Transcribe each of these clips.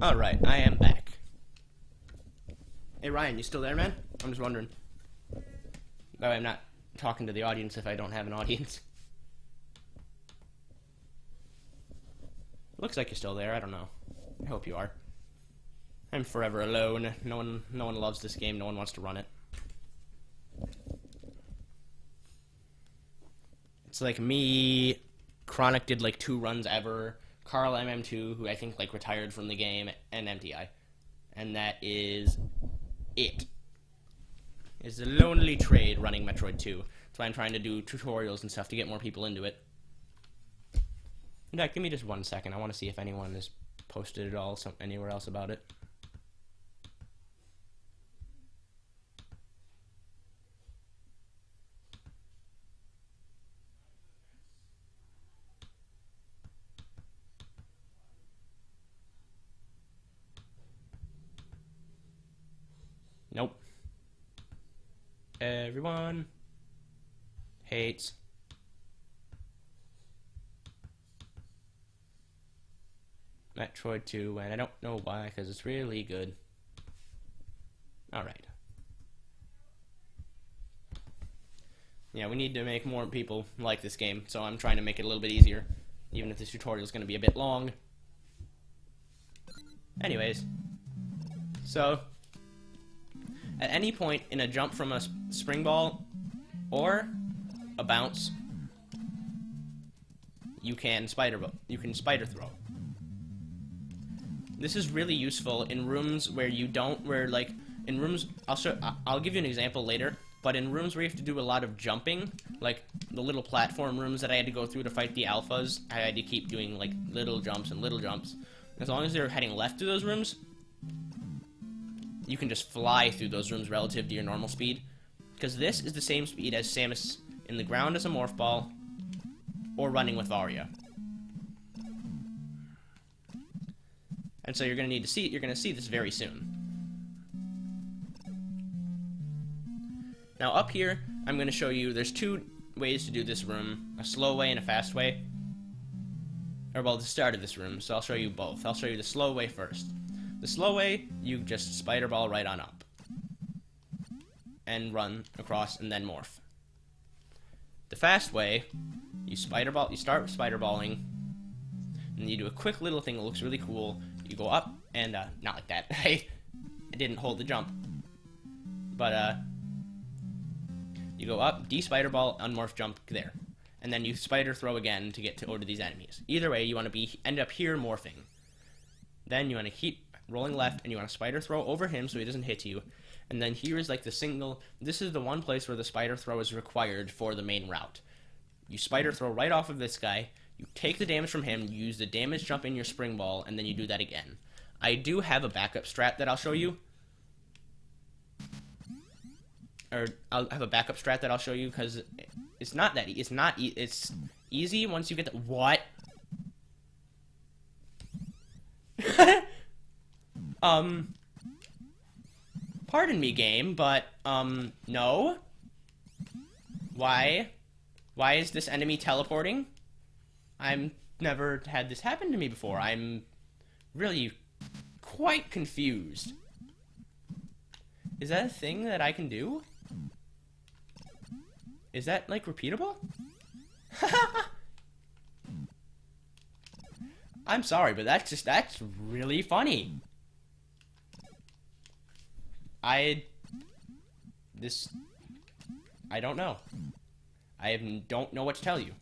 Alright, I am back. Hey Ryan, you still there, man? I'm just wondering. That way I'm not talking to the audience if I don't have an audience. Looks like you're still there, I don't know. I hope you are. I'm forever alone. No one loves this game, no one wants to run it. It's like me, Chronic did like 2 runs ever, Carl MM2, who I think like retired from the game, and MTI. And that is it. It's a lonely trade running Metroid 2. That's why I'm trying to do tutorials and stuff to get more people into it. In fact, give me just 1 second. I want to see if anyone has posted at all anywhere else about it. Nope. Everyone hates Metroid 2, and I don't know why, because it's really good. Alright. Yeah, we need to make more people like this game, so I'm trying to make it a little bit easier, even if this tutorial is going to be a bit long. Anyways, so at any point in a jump from a spring ball or a bounce, you can spider throw. This is really useful in rooms where you don't, in rooms, I'll give you an example later, but in rooms where you have to do a lot of jumping, like the little platform rooms that I had to go through to fight the alphas, I had to keep doing like little jumps and little jumps. As long as they're heading left through those rooms, you can just fly through those rooms relative to your normal speed, because this is the same speed as Samus in the ground as a morph ball, or running with Varia. And so you're going to see this very soon. Now up here, I'm going to show you, there's 2 ways to do this room, a slow way and a fast way. Or well, the start of this room, so I'll show you both. I'll show you the slow way first. The slow way, you just spider ball right on up. And run across and then morph. The fast way, you start spider balling, and you do a quick little thing that looks really cool. You go up, and, not like that. I didn't hold the jump. But, you go up, D-spider ball, unmorph jump there. And then you spider throw again to get over these enemies. Either way, you want to end up here morphing. Then you want to keep rolling left, and you want to spider throw over him so he doesn't hit you. And then here is like this is the one place where the spider throw is required for the main route. You spider throw right off of this guy, you take the damage from him, you use the damage jump in your spring ball, and then you do that again. I do have a backup strat that I'll show you. Or I'll have a backup strat that I'll show you, because it's not that it's easy once you get the what? Pardon me, game, but no. Why is this enemy teleporting? I'm never had this happen to me before. I'm really quite confused. Is that a thing that I can do? Is that, like, repeatable? I'm sorry, but that's really funny. I don't know. I don't know what to tell you.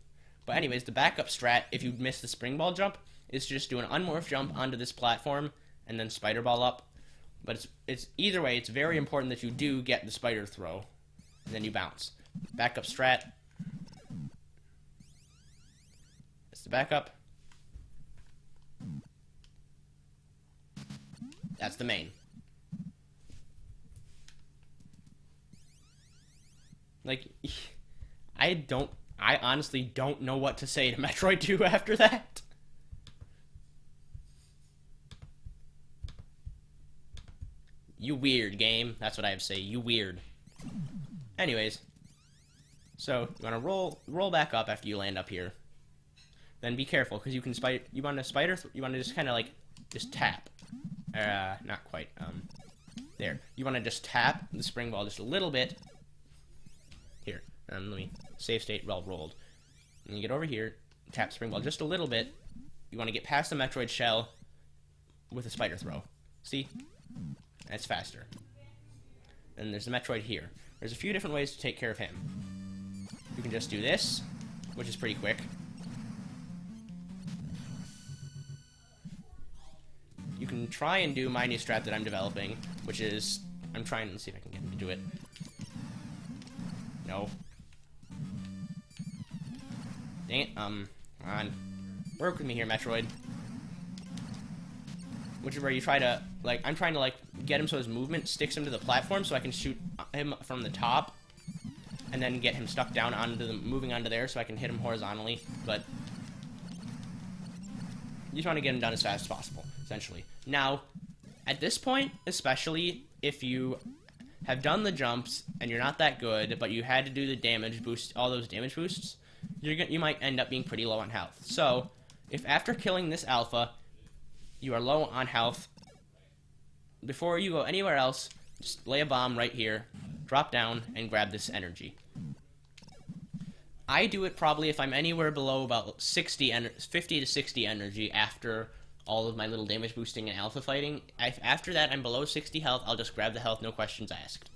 But anyways, the backup strat, if you miss the spring ball jump, is to just do an unmorph jump onto this platform and then spider ball up. But it's either way, it's very important that you do get the spider throw, and then you bounce. Backup strat. It's the backup. That's the main. Like, I honestly don't know what to say to Metroid 2 after that. You weird, game. That's what I have to say. You weird. Anyways. So, you want to roll back up after you land up here. Then be careful, because you can you want to just kind of like, just tap. Not quite. There. You want to just tap the spring ball just a little bit. Here. Let me save state well rolled. And you get over here, tap spring ball just a little bit. You want to get past the Metroid shell with a spider throw. See? That's faster. And there's the Metroid here. There's a few different ways to take care of him. You can just do this, which is pretty quick. You can try and do my new strat that I'm developing, which is... I'm trying to see if I can get him to do it. No. Dang it, come on. Work with me here, Metroid. Which is where you try to, like, I'm trying to, like, get him so his movement sticks him to the platform so I can shoot him from the top and then get him stuck down onto the, moving onto there so I can hit him horizontally, but you just want to get him done as fast as possible, essentially. Now, at this point, especially if you have done the jumps and you're not that good, but you had to do the damage boost, all those damage boosts, you might end up being pretty low on health. So, if after killing this alpha, you are low on health, before you go anywhere else, just lay a bomb right here, drop down, and grab this energy. I do it probably if I'm anywhere below about 50 to 60 energy after all of my little damage boosting and alpha fighting. If after that I'm below 60 health, I'll just grab the health, no questions asked.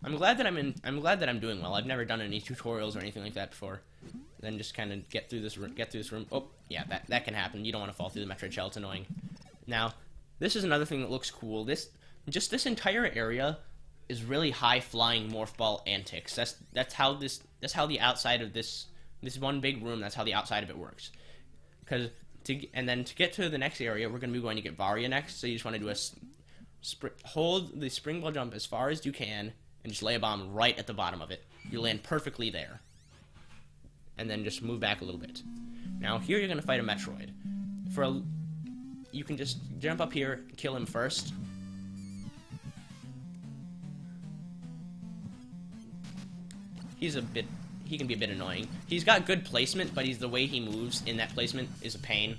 I'm glad that I'm doing well. I've never done any tutorials or anything like that before. Then just kind of get through this room. Oh, yeah, that can happen. You don't want to fall through the Metroid shell. It's annoying. Now, this is another thing that looks cool. This entire area is really high flying morph ball antics. That's how the outside of this one big room, that's how the outside of it works. And then to get to the next area, we're going to be going to get Varia next. So you just want to do hold the spring ball jump as far as you can and just lay a bomb right at the bottom of it. You land perfectly there. And then just move back a little bit. Now here you're going to fight a Metroid. You can just jump up here, kill him first. He can be a bit annoying. He's got good placement, but the way he moves in that placement is a pain.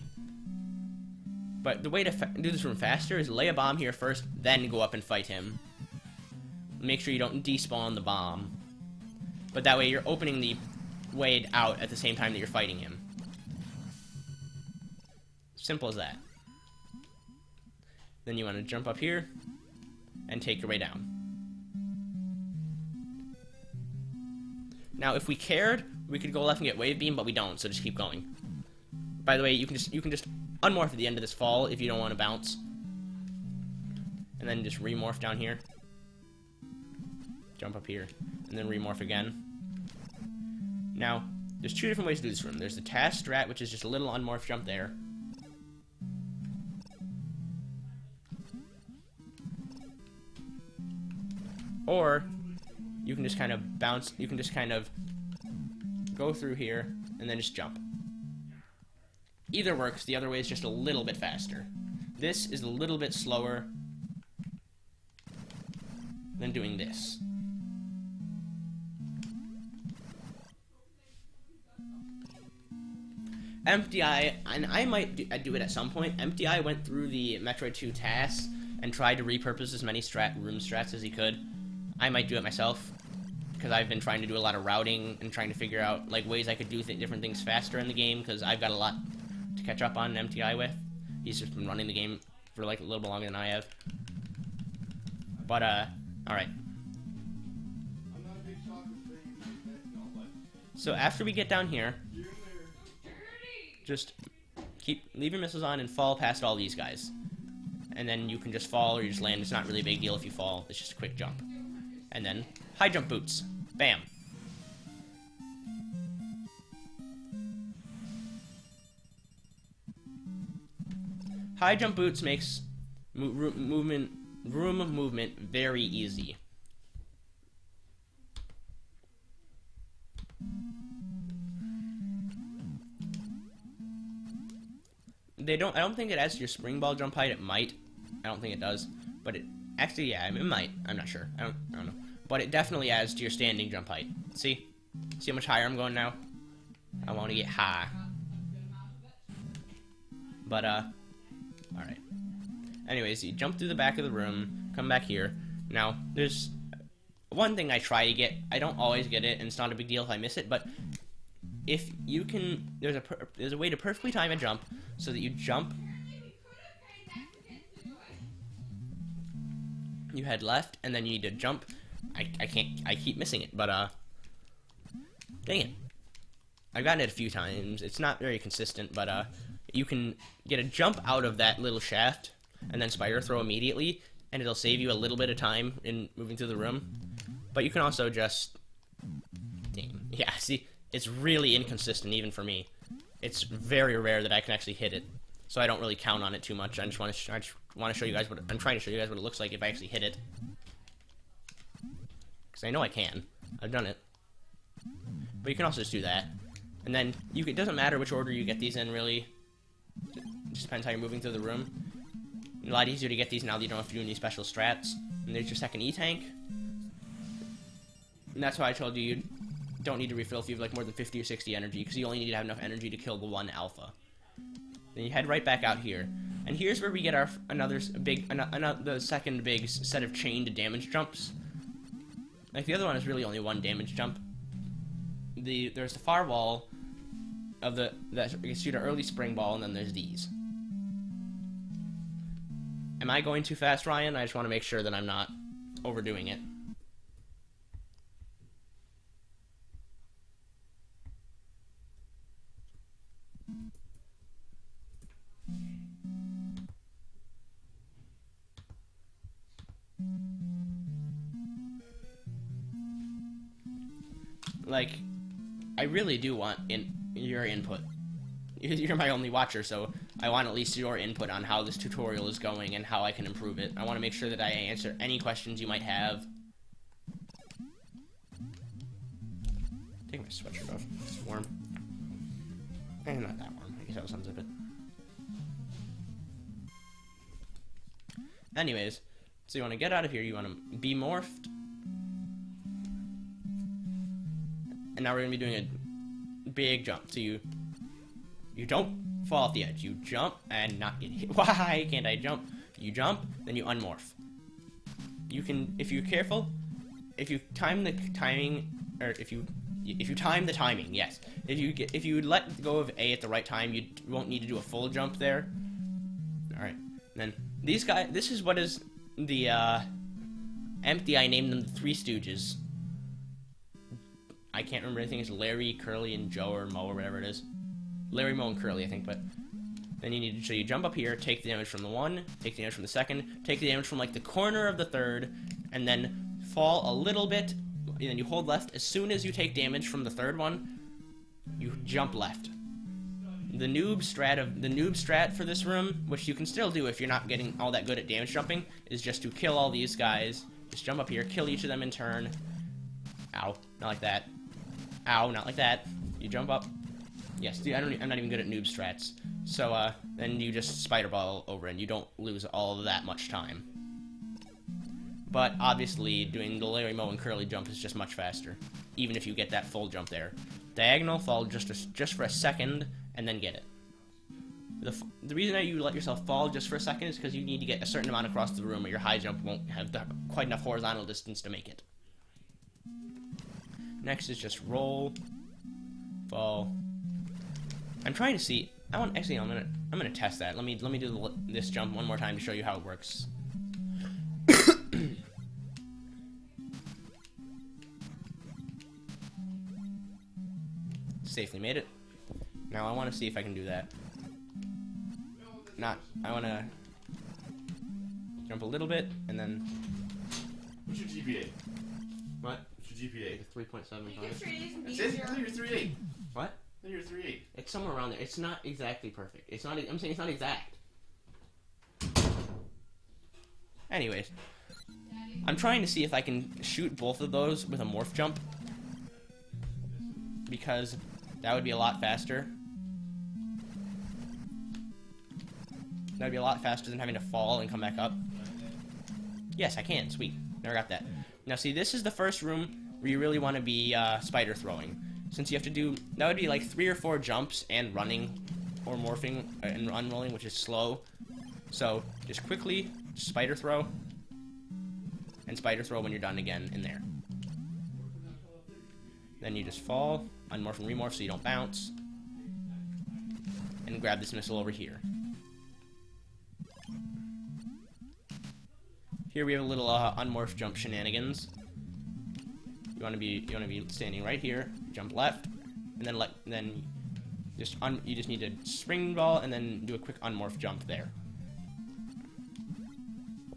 But the way to do this room faster is lay a bomb here first, then go up and fight him. Make sure you don't despawn the bomb. But that way you're opening the way out at the same time that you're fighting him. Simple as that. Then you want to jump up here and take your way down. Now, if we cared, we could go left and get wave beam, but we don't, so just keep going. By the way, you can just unmorph at the end of this fall if you don't want to bounce. And then just remorph down here. Jump up here, and then remorph again. Now, there's two different ways to do this room. There's the task strat, which is just a little unmorph jump there. Or, you can just kind of bounce, you can just kind of go through here, and then just jump. Either works, the other way is just a little bit faster. This is a little bit slower than doing this. Empty Eye, and I might do it at some point. Empty Eye went through the Metroid 2 tasks and tried to repurpose as many room strats as he could. I might do it myself, because I've been trying to do a lot of routing and trying to figure out like ways I could do different things faster in the game, because I've got a lot to catch up on Empty Eye with. He's just been running the game for like a little bit longer than I have. But, alright. So after we get down here, just leave your missiles on and fall past all these guys. And then you can just fall or you just land. It's not really a big deal if you fall. It's just a quick jump. And then high jump boots. Bam. High jump boots makes room movement very easy. I don't think it adds to your spring ball jump height. It might. I don't think it does. But it actually, yeah, it might. I'm not sure. I don't know. But it definitely adds to your standing jump height. See? See how much higher I'm going now? I want to get high. But, alright. Anyways, you jump through the back of the room, come back here. Now, there's one thing I try to get. I don't always get it, and it's not a big deal if I miss it, but if you can, there's a way to perfectly time a jump so that you jump, you head left, and then you need to jump. I keep missing it, but, dang it. I've gotten it a few times. It's not very consistent, but, you can get a jump out of that little shaft, and then spider throw immediately, and it'll save you a little bit of time in moving through the room. But you can also just, dang, yeah, see, it's really inconsistent even for me. It's very rare that I can actually hit it, so I don't really count on it too much. I just want to show you guys what I'm trying to show you guys what it looks like if I actually hit it, because I know I can. I've done it. But you can also just do that, and then it doesn't matter which order you get these in, really. It just depends how you're moving through the room. A lot easier to get these now that you don't have to do any special strats. And there's your second E-tank. And that's why I told you don't need to refill if you have like more than 50 or 60 energy, because you only need to have enough energy to kill the one alpha. Then you head right back out here. And here's where we get our the second big set of chained damage jumps. Like, the other one is really only one damage jump. There's the far wall of that you can shoot an early spring ball, and then there's these. Am I going too fast, Ryan? I just want to make sure that I'm not overdoing it. Like, I really do want your input. You're my only watcher, so I want at least your input on how this tutorial is going and how I can improve it. I want to make sure that I answer any questions you might have. Take my sweatshirt off. It's warm. And not that warm. I guess that was unzip it. Anyways, so you want to get out of here. You want to be morphed. And now we're going to be doing a big jump. So you don't fall off the edge. You jump and not get hit. Why can't I jump? You jump, then you unmorph. You can, if you're careful, if you time the timing, or if you time the timing, yes. If you let go of A at the right time, you won't need to do a full jump there. All right. Then these guys. This is what is the empty. I named them the Three Stooges. I can't remember anything. It's Larry, Curly, and Joe, or Mo, or whatever it is. Larry, Mo, and Curly, I think, but then you need to, so you jump up here, take the damage from the one, take the damage from the second, take the damage from, like, the corner of the third, and then fall a little bit, and then you hold left. As soon as you take damage from the third one, you jump left. The noob strat for this room, which you can still do if you're not getting all that good at damage jumping, is just to kill all these guys. Just jump up here, kill each of them in turn. Ow, not like that. Ow, not like that. You jump up. Yes, dude, I'm not even good at noob strats. So, then you just spider ball over and you don't lose all that much time. But, obviously, doing the Larry, Moe, and Curly jump is just much faster. Even if you get that full jump there. Diagonal, fall just for a second, and then get it. The reason that you let yourself fall just for a second is because you need to get a certain amount across the room, or your high jump won't have quite enough horizontal distance to make it. Next is just roll, fall. I'm trying to see. I'm gonna test that. Let me do this jump one more time to show you how it works. Safely made it. Now I want to see if I can do that. I want to jump a little bit and then. What's your GPA? What? What's your GPA? 3.75. That's it? I thought you were 3.8. What? I thought you were 3.8. It's somewhere around there. It's not exactly perfect. It's not. I'm saying it's not exact. Anyways, I'm trying to see if I can shoot both of those with a morph jump, because that would be a lot faster. That would be a lot faster than having to fall and come back up. Yes, I can. Sweet. Never got that. Now, see, this is the first room where you really want to be spider throwing. Since you have to do... That would be like 3 or 4 jumps and running. or morphing and unrolling, which is slow. So just quickly spider throw, and spider throw when you're done again in there. Then you just fall, unmorph and remorph so you don't bounce, and grab this missile over here. Here we have a little unmorph jump shenanigans. You want to be standing right here, jump left, and then you just need to spring ball and then do a quick unmorph jump there.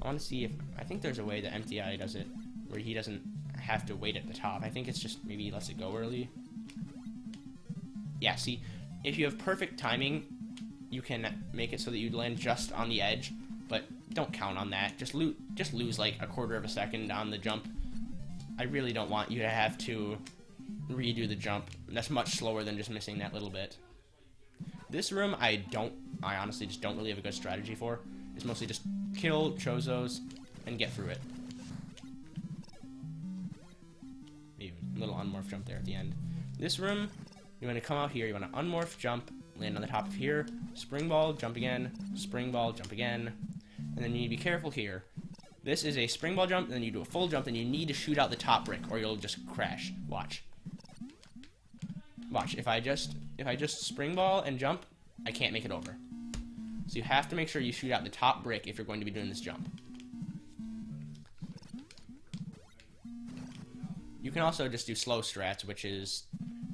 I want to see if I think there's a way that MTI does it where he doesn't have to wait at the top. I think it's just maybe he lets it go early. Yeah, see, if you have perfect timing, you can make it so that you land just on the edge, but don't count on that. Just lose like a quarter of a second on the jump. I really don't want you to have to redo the jump. That's much slower than just missing that little bit. This room, I honestly just don't really have a good strategy for. It's mostly just kill Chozos and get through it. Maybe a little unmorph jump there at the end. This room, you want to come out here, you want to unmorph jump, land on the top of here, spring ball, jump again, spring ball, jump again, and then you need to be careful here. This is a spring ball jump, and then you do a full jump, and you need to shoot out the top brick, or you'll just crash. Watch. Watch. If I just spring ball and jump, I can't make it over. So you have to make sure you shoot out the top brick if you're going to be doing this jump. You can also just do slow strats, which is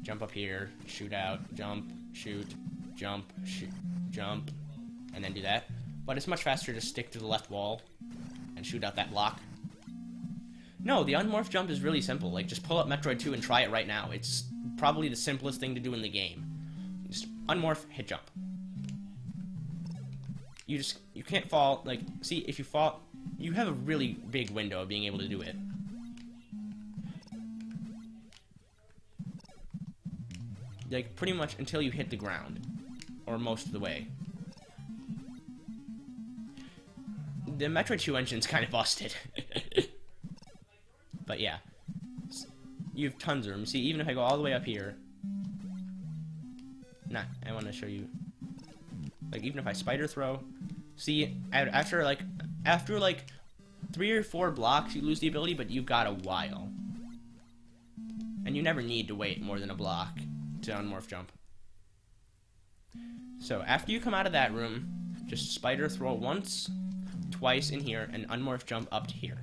jump up here, shoot out, jump, shoot, jump, shoot, jump, and then do that. But it's much faster to stick to the left wall and shoot out that block. No, the unmorph jump is really simple. Like, just pull up Metroid 2 and try it right now. It's probably the simplest thing to do in the game. Just unmorph, hit jump. You can't fall. Like, see, if you fall, you have a really big window of being able to do it. Like, pretty much until you hit the ground, or most of the way. The Metroid 2 engine's kind of busted. But yeah, you have tons of room. See, even if I go all the way up here, I want to show you. Like, even if I spider throw, see, after like 3 or 4 blocks, you lose the ability, but you've got a while, and you never need to wait more than a block to unmorph jump. So after you come out of that room, just spider throw once, twice in here, and unmorph jump up to here.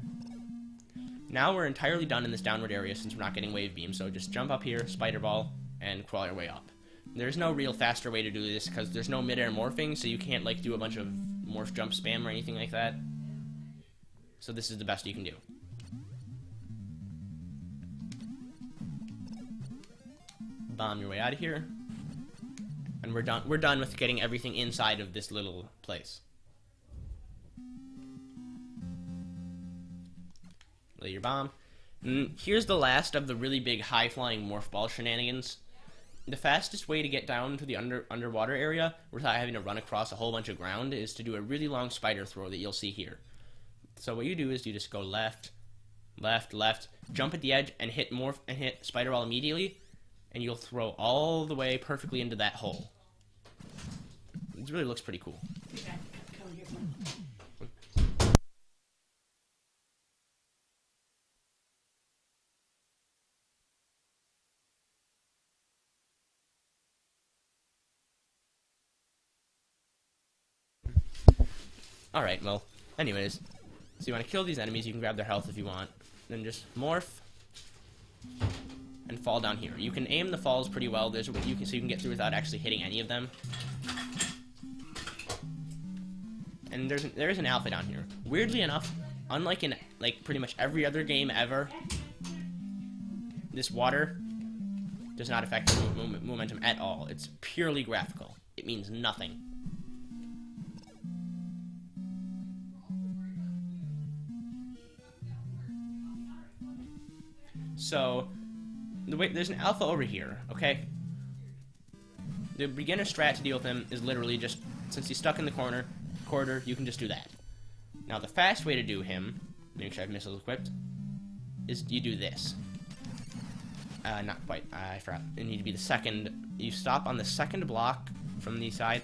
Now we're entirely done in this downward area since we're not getting wave beam, so just jump up here, spider ball, and crawl your way up. There's no real faster way to do this because there's no mid-air morphing, so you can't like do a bunch of morph jump spam or anything like that. So this is the best you can do. Bomb your way out of here, and we're done. We're done with getting everything inside of this little place. Lay your bomb. And here's the last of the really big high-flying morph ball shenanigans. The fastest way to get down to the underwater area without having to run across a whole bunch of ground is to do a really long spider throw that you'll see here. So what you do is you just go left, left, left, jump at the edge, and hit morph and hit spider ball immediately, and you'll throw all the way perfectly into that hole. It really looks pretty cool. Alright, well, anyways, so you want to kill these enemies, you can grab their health if you want, then just morph, and fall down here. You can aim the falls pretty well, so you can get through without actually hitting any of them. And there is an alpha down here. Weirdly enough, unlike in like pretty much every other game ever, this water does not affect the momentum at all. It's purely graphical. It means nothing. So, there's an alpha over here, okay? The beginner strat to deal with him is literally just, since he's stuck in the corner, you can just do that. Now, the fast way to do him, make sure I have missiles equipped, is you do this. Not quite, I forgot. It need to be the second, you stop on the second block from the side.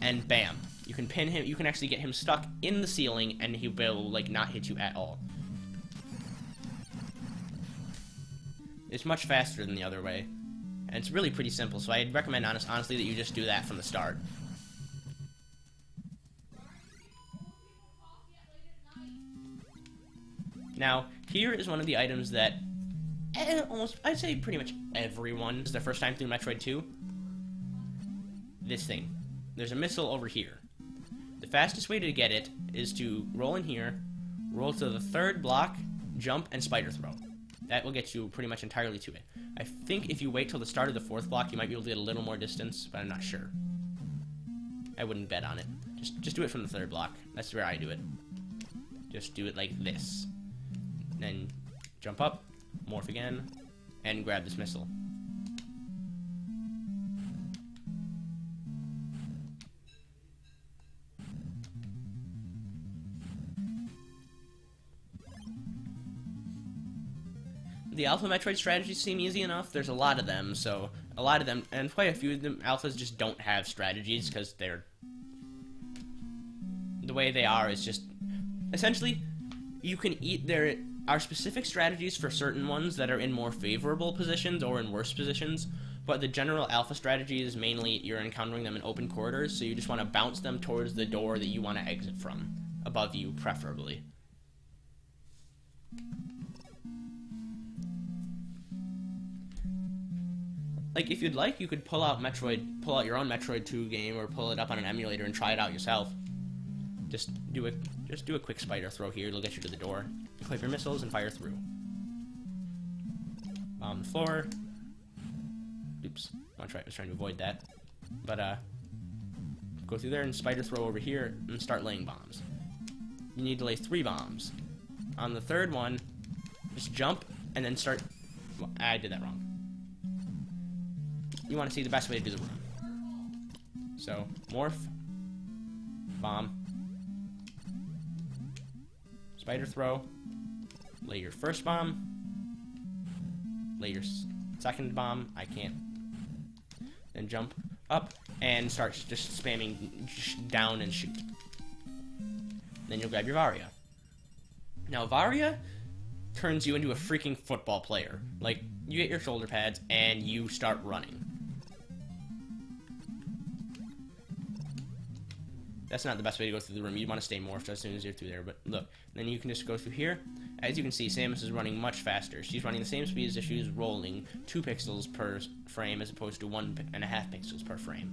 And bam. You can pin him, you can actually get him stuck in the ceiling and he will, like, not hit you at all. It's much faster than the other way. And it's really pretty simple, so I'd recommend honestly that you just do that from the start. Now, here is one of the items that I'd say pretty much everyone is their first time through Metroid 2. This thing. There's a missile over here. The fastest way to get it is to roll in here, roll to the third block, jump, and spider throw. That will get you pretty much entirely to it. I think if you wait till the start of the fourth block, you might be able to get a little more distance, but I'm not sure. I wouldn't bet on it. Just do it from the third block. That's where I do it. Just do it like this. Then jump up, morph again, and grab this missile. The Alpha Metroid strategies seem easy enough. There's a lot of them, so a lot of them, and quite a few of them, Alphas just don't have strategies because they're... The way they are is just... Essentially, you can eat... There are specific strategies for certain ones that are in more favorable positions or in worse positions, but the general Alpha strategy is mainly you're encountering them in open corridors, so you just want to bounce them towards the door that you want to exit from. Above you, preferably. Like, if you'd like, you could pull out your own Metroid 2 game, or pull it up on an emulator and try it out yourself. Just do a quick spider throw here. It'll get you to the door. Equip your missiles and fire through. Bomb the floor. Oops. I was trying to avoid that. But, go through there and spider throw over here and start laying bombs. You need to lay 3 bombs. On the third one, just jump and then start... Well, I did that wrong. You want to see the best way to do the room. So, morph, bomb, spider throw, lay your first bomb, lay your second bomb, I can't, then jump up and start just spamming down and shoot. Then you'll grab your Varia. Now, Varia turns you into a freaking football player. Like, you get your shoulder pads and you start running. That's not the best way to go through the room. You want to stay morphed as soon as you're through there. But look, then you can just go through here. As you can see, Samus is running much faster. She's running the same speed as if she was rolling 2 pixels per frame as opposed to 1.5 pixels per frame.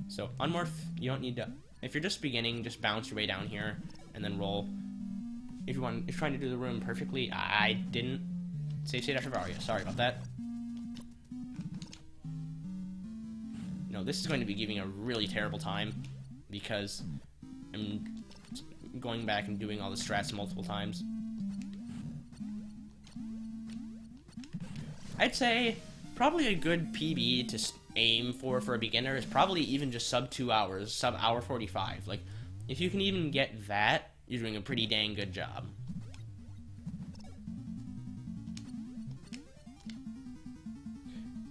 So, unmorph, you don't need to... If you're just beginning, just bounce your way down here and then roll. If you're trying to do the room perfectly, I didn't. Save state after Varia. Sorry about that. No, this is going to be giving a really terrible time, because I'm going back and doing all the strats multiple times. I'd say probably a good PB to aim for a beginner is probably even just sub 2 hours, sub hour 45. Like, if you can even get that, you're doing a pretty dang good job.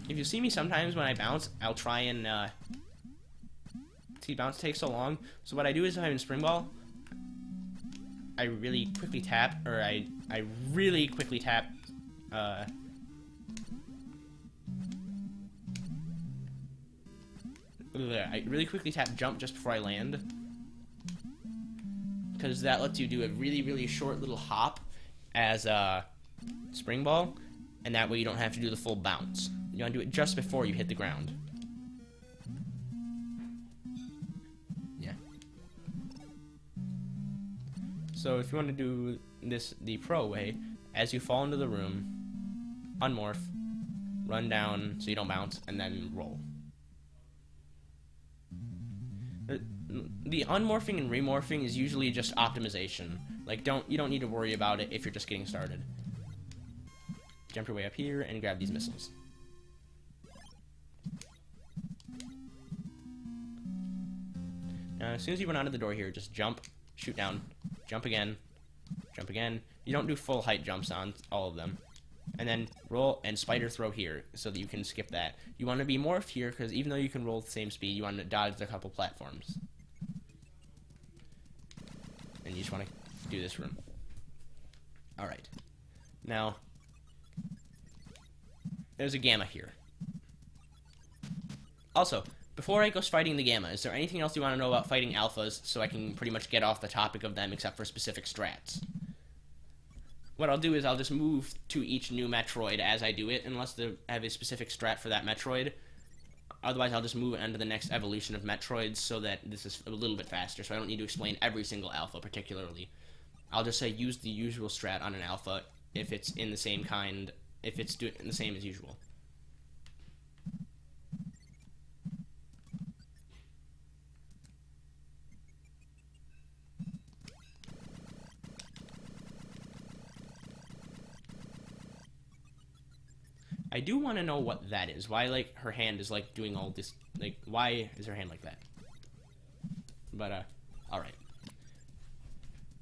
If you see me sometimes when I bounce, I'll try and, see, bounce takes so long. So what I do is if I'm in Spring Ball, I really quickly tap, or I really quickly tap, I really quickly tap jump just before I land, because that lets you do a really, really short little hop as a Spring Ball, and that way you don't have to do the full bounce. You want to do it just before you hit the ground. Yeah. So if you want to do this the pro way, as you fall into the room, unmorph, run down so you don't bounce, and then roll. The unmorphing and remorphing is usually just optimization. Like, you don't need to worry about it if you're just getting started. Jump your way up here and grab these missiles. Now, as soon as you run out of the door here, just jump, shoot down, jump again, jump again. You don't do full height jumps on all of them. and then roll and spider throw here so that you can skip that. You want to be morphed here because even though you can roll at the same speed, you want to dodge a couple platforms. And you just want to do this room. Alright. Now, there's a gamma here. Also, before I go fighting the gamma, is there anything else you want to know about fighting alphas so I can pretty much get off the topic of them except for specific strats? What I'll do is I'll just move to each new Metroid as I do it, unless they have a specific strat for that Metroid. Otherwise, I'll just move on to the next evolution of Metroids so that this is a little bit faster, so I don't need to explain every single alpha particularly. I'll just say use the usual strat on an alpha if it's in the same kind, if it's doing the same as usual. I do want to know what that is. Why, like, her hand is, like, doing all this, like, why is her hand like that? But, alright.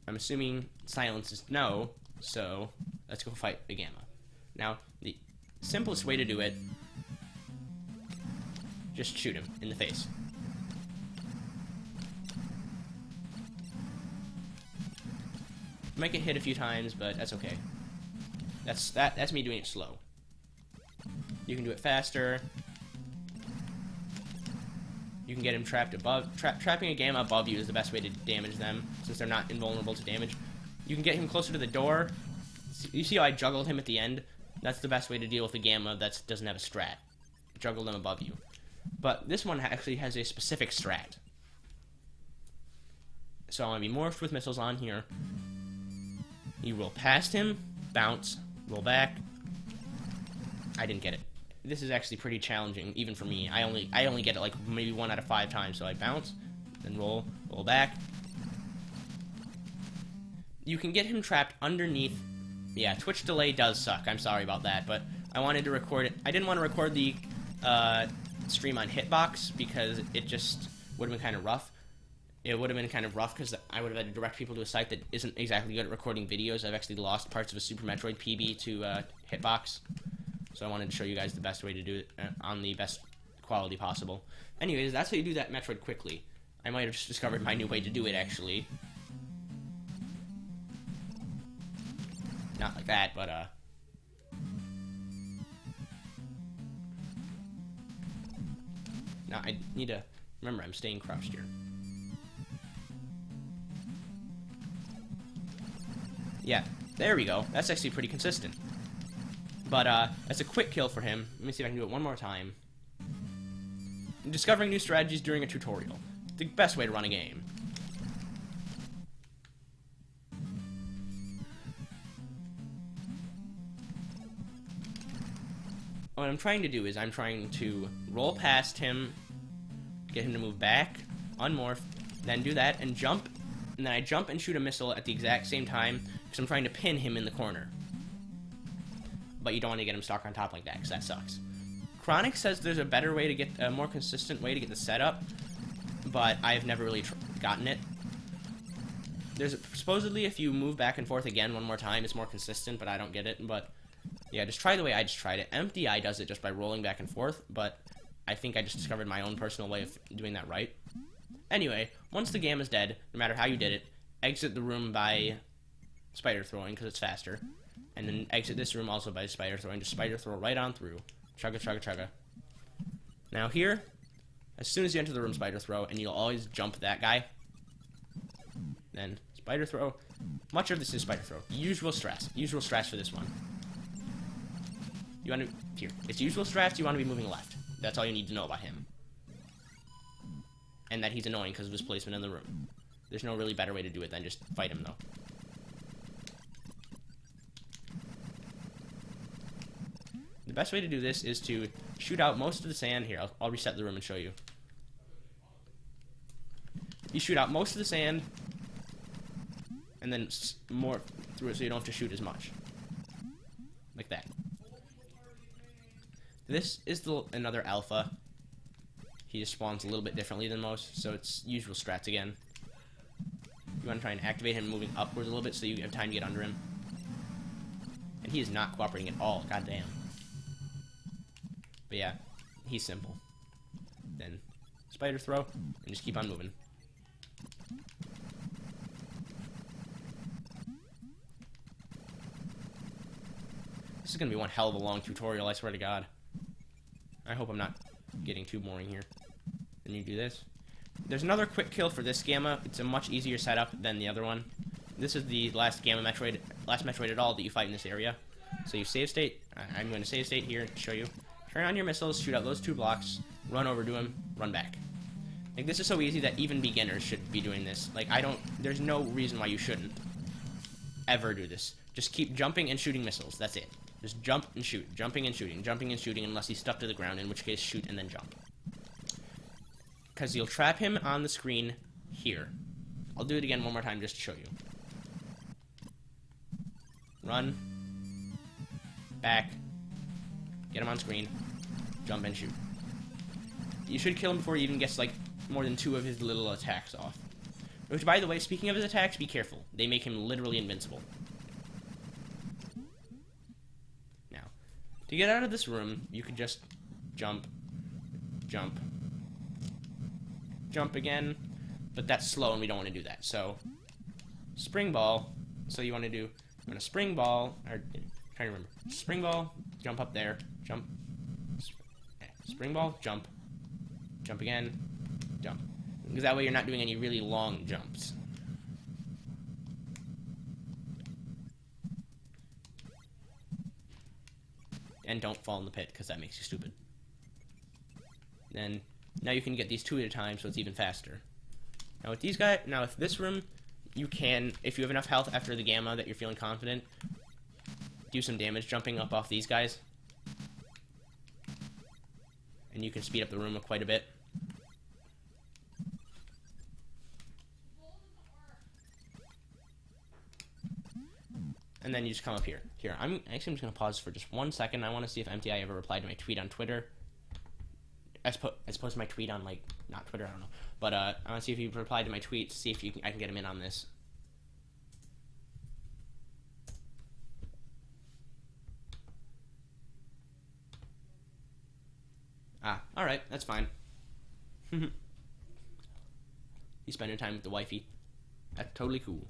I'm assuming silence is no, so let's go fight the gamma. Now, the simplest way to do it, just shoot him in the face. Might get hit a few times, but that's okay. That's me doing it slow. You can do it faster. You can get him trapped above. Trapping a gamma above you is the best way to damage them, since they're not invulnerable to damage. You can get him closer to the door. You see how I juggled him at the end? That's the best way to deal with a gamma that doesn't have a strat. Juggle them above you. But this one actually has a specific strat. So I'm going to be morphed with missiles on here. You roll past him, bounce, roll back. I didn't get it. This is actually pretty challenging, even for me. I only get it like maybe 1 out of 5 times. So I bounce, then roll back. You can get him trapped underneath. Yeah, Twitch delay does suck. I'm sorry about that, but I wanted to record it. I didn't want to record the stream on Hitbox because it just would have been kind of rough. It would have been kind of rough because I would have had to direct people to a site that isn't exactly good at recording videos. I've actually lost parts of a Super Metroid PB to Hitbox. So I wanted to show you guys the best way to do it on the best quality possible. Anyways, that's how you do that Metroid quickly. I might have just discovered my new way to do it, actually. Not like that, but, Now, I need to... Remember, I'm staying crouched here. Yeah, there we go. That's actually pretty consistent. But, that's a quick kill for him. Let me see if I can do it one more time. Discovering new strategies during a tutorial. The best way to run a game. What I'm trying to do is I'm trying to roll past him, get him to move back, unmorph, then do that, and jump. And then I jump and shoot a missile at the exact same time, because I'm trying to pin him in the corner. But you don't want to get him stuck on top like that, because that sucks. Chronic says there's a better way to get, a more consistent way to get the setup, but I've never really gotten it. There's supposedly if you move back and forth again one more time, it's more consistent, but I don't get it. But yeah, just try the way I just tried it. Empty Eye does it just by rolling back and forth, but I think I just discovered my own personal way of doing that right. Anyway, once the gamma's dead, no matter how you did it, exit the room by spider throwing, because it's faster. And then exit this room also by spider throwing. Just spider throw right on through. Chugga, chugga, chugga. Now here, as soon as you enter the room, spider throw, and you'll always jump that guy. Then spider throw. Much of this is spider throw. Usual strats for this one. You want to, here, it's usual strats, you want to be moving left. That's all you need to know about him. And that he's annoying because of his placement in the room. There's no really better way to do it than just fight him, though. The best way to do this is to shoot out most of the sand. Here, I'll reset the room and show you. You shoot out most of the sand, and then more through it so you don't have to shoot as much. Like that. This is another alpha. He just spawns a little bit differently than most, so it's usual strats again. You want to try and activate him moving upwards a little bit so you have time to get under him. And he is not cooperating at all. God damn. But yeah, he's simple. Then spider throw, and just keep on moving. This is gonna be one hell of a long tutorial, I swear to God. I hope I'm not getting too boring here. Then you do this. There's another quick kill for this Gamma. It's a much easier setup than the other one. This is the last Gamma Metroid, last Metroid at all that you fight in this area. So you save state. I'm going to save state here to show you. Turn on your missiles, shoot out those 2 blocks, run over to him, run back. Like, this is so easy that even beginners should be doing this. Like, there's no reason why you shouldn't ever do this. Just keep jumping and shooting missiles. That's it. Just jump and shoot. Jumping and shooting unless he's stuck to the ground, in which case shoot and then jump. Because you'll trap him on the screen here. I'll do it again one more time just to show you. Run. Back. Get him on screen. Jump and shoot. You should kill him before he even gets, like, more than 2 of his little attacks off. Which, by the way, speaking of his attacks, be careful. They make him literally invincible. Now, to get out of this room, you could just jump, jump, jump again, but that's slow and we don't want to do that. So, spring ball. So you want to do, I'm going to spring ball, or, I'm trying to remember, spring ball, jump up there, jump, spring ball, jump, jump again, jump. Because that way you're not doing any really long jumps. And don't fall in the pit, because that makes you stupid. Then, now you can get these 2 at a time, so it's even faster. Now with these guys, now with this room, you can, if you have enough health after the Gamma that you're feeling confident, do some damage jumping up off these guys. And you can speed up the room quite a bit. And then you just come up here. I'm just going to pause for just 1 second. I want to see if MTI ever replied to my tweet on Twitter. As opposed to my tweet on, like, not Twitter, I don't know. But I want to see if he replied to my tweet, see if I can get him in on this. Ah, alright, that's fine. He's spending time with the wifey. That's totally cool.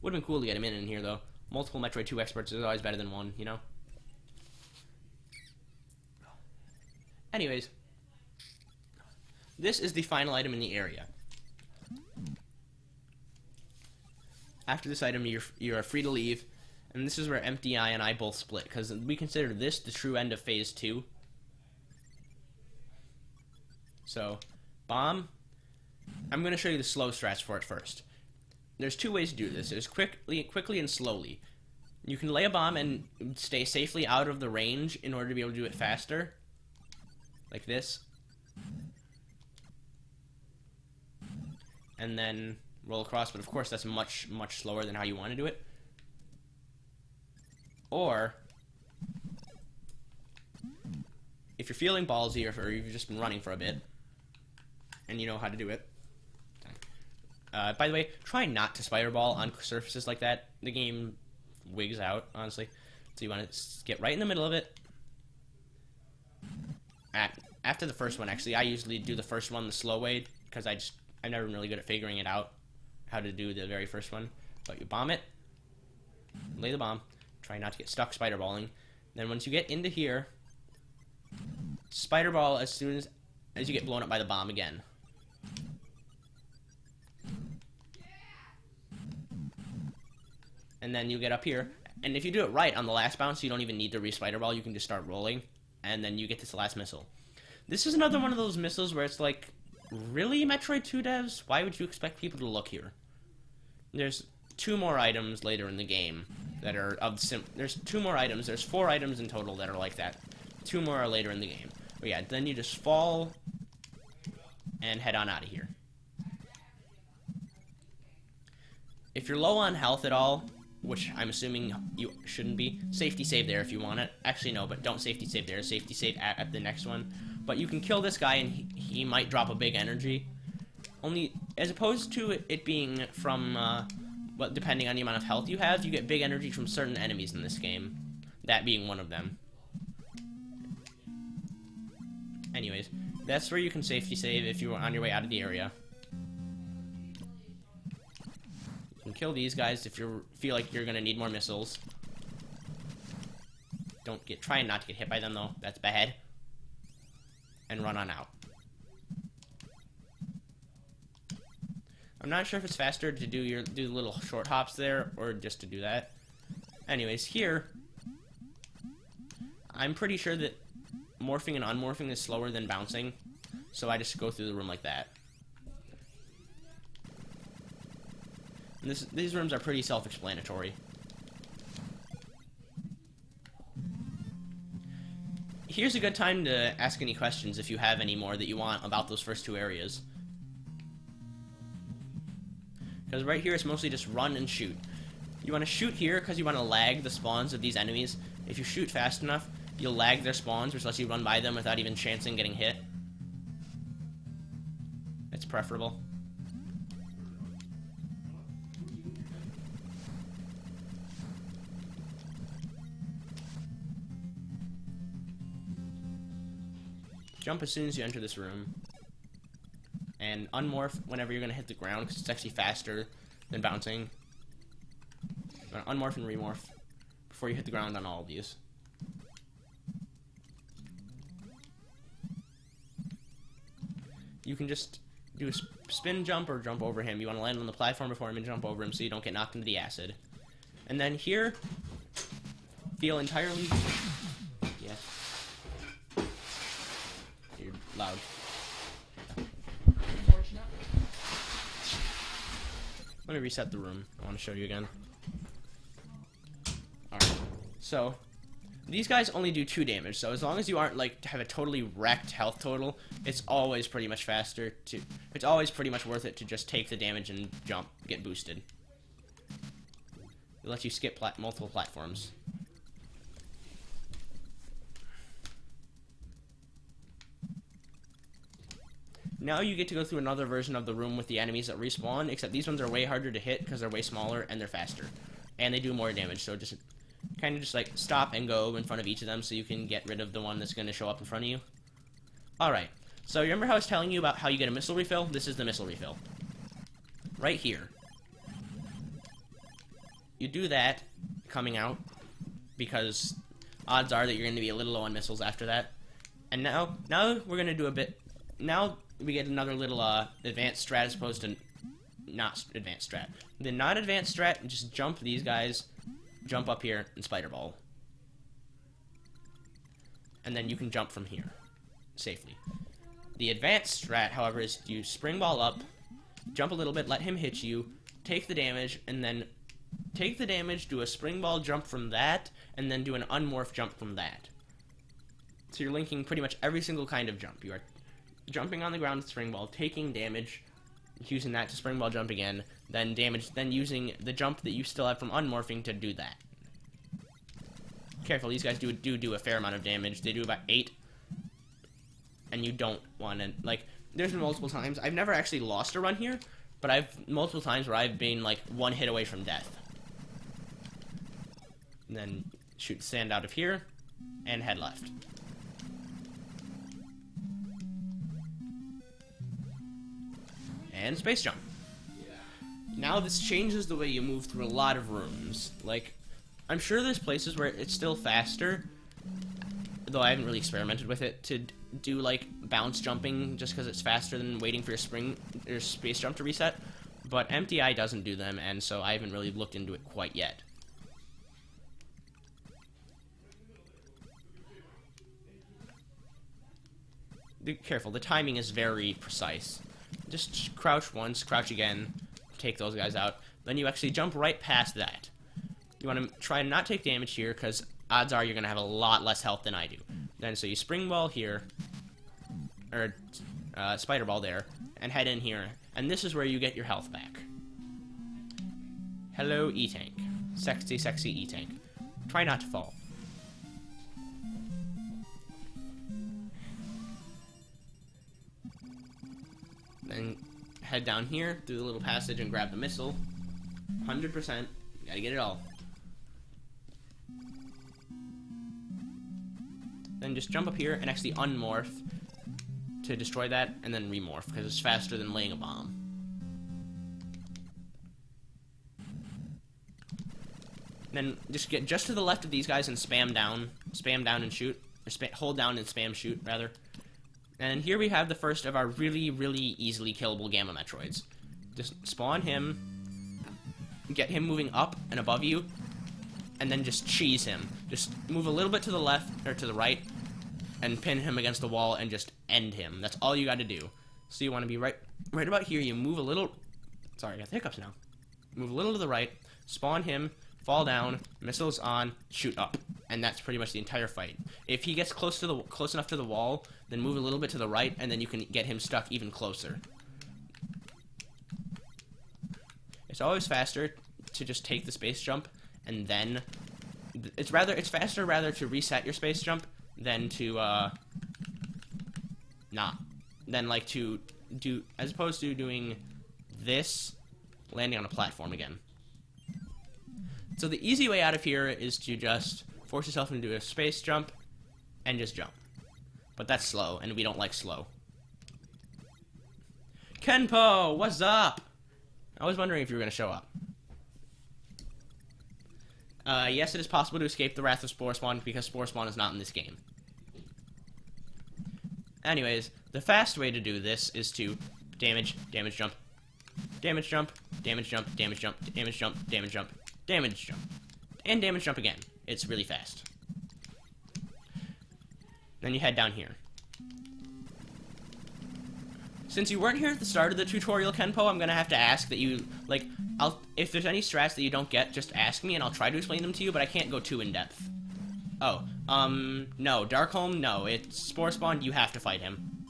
Would have been cool to get him in here, though. Multiple Metroid 2 experts is always better than one, you know? Anyways, this is the final item in the area. After this item, you are free to leave, and this is where MTI and I both split, because we consider this the true end of Phase 2. So, bomb. I'm going to show you the slow strats for it first. There's 2 ways to do this. There's quickly and slowly. You can lay a bomb and stay safely out of the range in order to be able to do it faster. Like this. And then roll across, but of course that's much, much slower than how you want to do it. Or, if you're feeling ballsy or you've just been running for a bit, and you know how to do it. By the way, try not to spider ball on surfaces like that. The game wigs out, honestly. So you want to get right in the middle of it. After the first one, actually, I usually do the first one the slow way, because I'm never really good at figuring it out, how to do the very first one. But you bomb it, lay the bomb, try not to get stuck spider balling. Then once you get into here, spider ball as soon as you get blown up by the bomb again. And then you get up here, and if you do it right on the last bounce, you don't even need to re-spider ball, you can just start rolling, and then you get this last missile. This is another one of those missiles where it's like, really, Metroid 2 devs? Why would you expect people to look here? There's 2 more items later in the game that are of there's 2 more items, there's 4 items in total that are like that. 2 more are later in the game. But yeah, then you just fall and head on out of here. If you're low on health at all, which I'm assuming you shouldn't be, safety save there if you want it. Actually, no, but don't safety save there. Safety save at the next one. But you can kill this guy, and he might drop a big energy. Only, as opposed to it being from but depending on the amount of health you have, you get big energy from certain enemies in this game. That being one of them. Anyways, that's where you can safety save if you're on your way out of the area. You can kill these guys if you feel like you're gonna need more missiles. Try not to get hit by them though, that's bad. And run on out. I'm not sure if it's faster to do the little short hops there or just to do that. Anyways, here I'm pretty sure that morphing and unmorphing is slower than bouncing, so I just go through the room like that. And these rooms are pretty self-explanatory. Here's a good time to ask any questions if you have any more that you want about those first two areas. Because right here it's mostly just run and shoot. You want to shoot here because you want to lag the spawns of these enemies. If you shoot fast enough, you'll lag their spawns, which lets you run by them without even chancing getting hit. It's preferable. Jump as soon as you enter this room. And unmorph whenever you're going to hit the ground, because it's actually faster than bouncing. You're going to unmorph and remorph before you hit the ground on all of these. You can just do a spin jump or jump over him. You want to land on the platform before him and jump over him so you don't get knocked into the acid. And then here, feel entirely... Yeah. You're loud. Let me reset the room. I want to show you again. Alright. So, these guys only do 2 damage, so as long as you aren't, like, have a totally wrecked health total, it's always pretty much it's always pretty much worth it to just take the damage and jump, get boosted. It lets you skip multiple platforms. Now you get to go through another version of the room with the enemies that respawn, except these ones are way harder to hit because they're way smaller and they're faster. And they do more damage, so just kind of just like stop and go in front of each of them so you can get rid of the one that's going to show up in front of you. Alright, so remember how I was telling you about how you get a missile refill? This is the missile refill. Right here. You do that coming out because odds are that you're going to be a little low on missiles after that. And now we're going to do a bit... Now we get another little advanced strat as opposed to not advanced strat. The not advanced strat, just jump these guys, jump up here, and spider ball. And then you can jump from here safely. The advanced strat, however, is you spring ball up, jump a little bit, let him hit you, take the damage, and then take the damage, do a spring ball jump from that, and then do an unmorph jump from that. So you're linking pretty much every single kind of jump. You are jumping on the ground with spring ball, taking damage, using that to spring ball jump again, then damage, then using the jump that you still have from unmorphing to do that. Careful, these guys do a fair amount of damage. They do about 8, and you don't want to, like, there's been multiple times, I've never actually lost a run here, but I've multiple times where I've been, like, 1 hit away from death. And then shoot sand out of here, and head left. And space jump. Now this changes the way you move through a lot of rooms. Like, I'm sure there's places where it's still faster, though I haven't really experimented with it, to do like bounce jumping just because it's faster than waiting for your space jump to reset. But MTI doesn't do them, and so I haven't really looked into it quite yet. Be careful, the timing is very precise. Just crouch once, crouch again, take those guys out. Then you actually jump right past that. You want to try and not take damage here, because odds are you're going to have a lot less health than I do. Then so you spring ball here, or spider ball there, and head in here. And this is where you get your health back. Hello, E-Tank. Sexy, sexy E-Tank. Try not to fall. Then head down here through the little passage and grab the missile. 100%. Gotta get it all. Then just jump up here and actually unmorph to destroy that, and then remorph, because it's faster than laying a bomb. Then just get just to the left of these guys and spam down and shoot, or hold down and spam shoot, rather. And here we have the first of our really, really easily killable Gamma Metroids. Just spawn him, get him moving up and above you, and then just cheese him. Just move a little bit to the left, or to the right, and pin him against the wall and just end him. That's all you gotta do. So you want to be right about here, you move a little... Sorry, I got the hiccups now. Move a little to the right, spawn him, fall down, missiles on, shoot up. And that's pretty much the entire fight. If he gets close enough to the wall, then move a little bit to the right, and then you can get him stuck even closer. It's always faster to just take the space jump, and then... It's faster rather to reset your space jump than to, not. Than, like, to do... As opposed to doing this, landing on a platform again. So the easy way out of here is to just force yourself into a space jump and just jump. But that's slow, and we don't like slow. Kenpo, what's up? I was wondering if you were going to show up. Yes, it is possible to escape the Wrath of Spore Spawn because Spore Spawn is not in this game. Anyways, the fast way to do this is to damage, damage jump, damage jump, damage jump, damage jump, damage jump, damage jump, damage jump, and damage jump again. It's really fast. Then you head down here. Since you weren't here at the start of the tutorial, Kenpo, I'm gonna have to ask that you, like, if there's any strats that you don't get, just ask me and I'll try to explain them to you, but I can't go too in-depth. Oh, no, Darkholm, no, it's Spore Spawn, you have to fight him.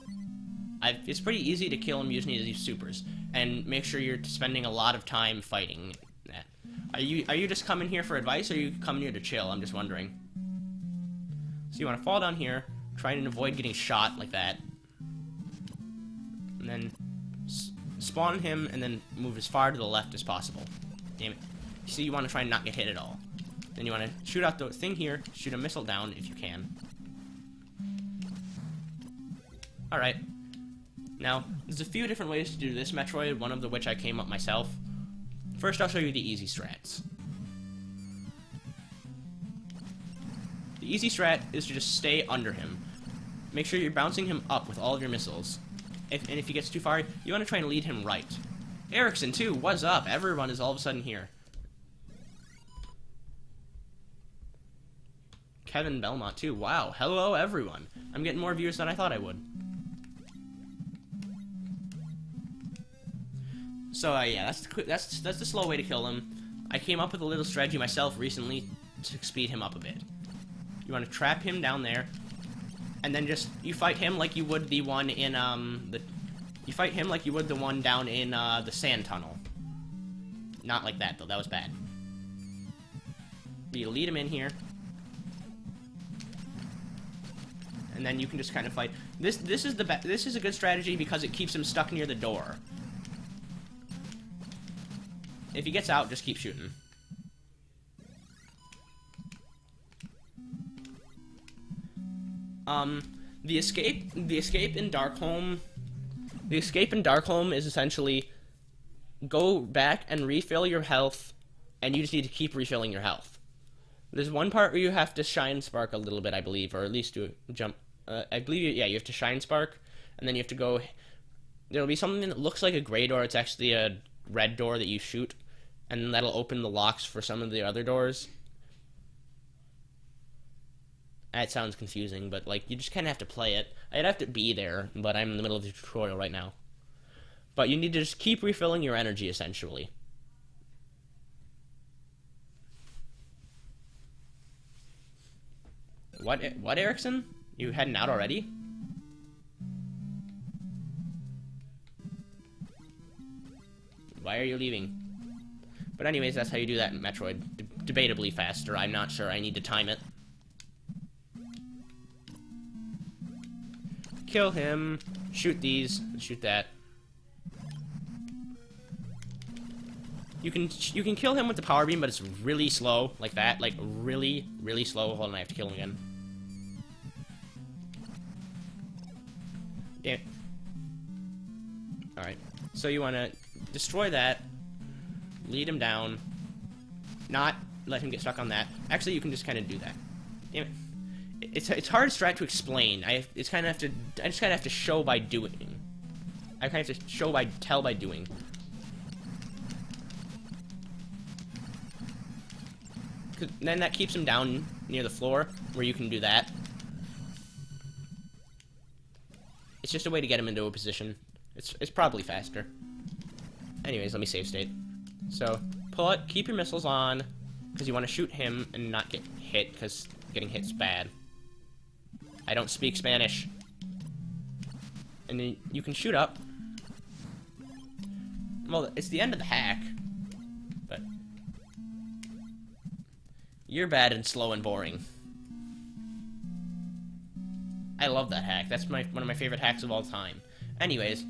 It's pretty easy to kill him using these supers, and make sure you're spending a lot of time fighting that. Are you just coming here for advice, or are you coming here to chill? I'm just wondering. So you want to fall down here, try and avoid getting shot like that, and then spawn him, and then move as far to the left as possible. Damn it. See, you want to try and not get hit at all. Then you want to shoot out the thing here, shoot a missile down if you can. Alright. Now, there's a few different ways to do this Metroid, one of which I came up myself. First, I'll show you the easy strats. The easy strat is to just stay under him. Make sure you're bouncing him up with all of your missiles. And if he gets too far, you want to try and lead him right. Erickson, too, what's up? Everyone is all of a sudden here. Kevin Belmont, too. Wow, hello, everyone. I'm getting more viewers than I thought I would. So, yeah, that's the slow way to kill him. I came up with a little strategy myself recently to speed him up a bit. You want to trap him down there, and then you fight him like you would the one in, you fight him like you would the one down in, the sand tunnel. Not like that, though. That was bad. But you lead him in here. And then you can just kind of fight. This is a good strategy because it keeps him stuck near the door. If he gets out, just keep shooting. The escape in Darkholm is essentially go back and refill your health, and you just need to keep refilling your health. There's one part where you have to shine spark a little bit, I believe, or at least do a jump. I believe, yeah, you have to shine spark, and then you have to go. There'll be something that looks like a gray door. It's actually a red door that you shoot, and that'll open the locks for some of the other doors. That sounds confusing, but, like, you just kind of have to play it. I'd have to be there, but I'm in the middle of the tutorial right now. But you need to just keep refilling your energy, essentially. What, Erickson? You heading out already? Why are you leaving? But anyways, that's how you do that in Metroid. Debatably faster, I'm not sure. I need to time it. Kill him. Shoot these. Shoot that. You can kill him with the power beam, but it's really slow, like that, like really, really slow. Hold on, I have to kill him again. Damn it. Alright, so you want to destroy that, lead him down, not let him get stuck on that. Actually, you can just kind of do that. Damn it. It's hard strat to explain. I just kind of have to show by doing. I kind of have to tell by doing. Then that keeps him down near the floor, where you can do that. It's just a way to get him into a position. It's probably faster. Anyways, let me save state. So, pull it, keep your missiles on, because you want to shoot him and not get hit, because getting hit's bad. I don't speak Spanish. And then you can shoot up. Well, it's the end of the hack, but you're bad and slow and boring. I love that hack. That's one of my favorite hacks of all time. Anyways,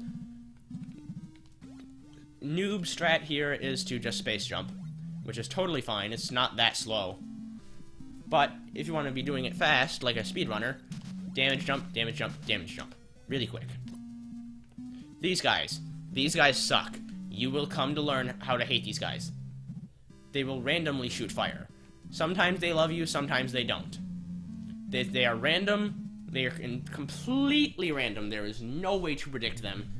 noob strat here is to just space jump, which is totally fine. It's not that slow. But if you want to be doing it fast, like a speedrunner, damage jump, damage jump, damage jump. Really quick. These guys suck. You will come to learn how to hate these guys. They will randomly shoot fire. Sometimes they love you, sometimes they don't. They are random. They are completely random. There is no way to predict them.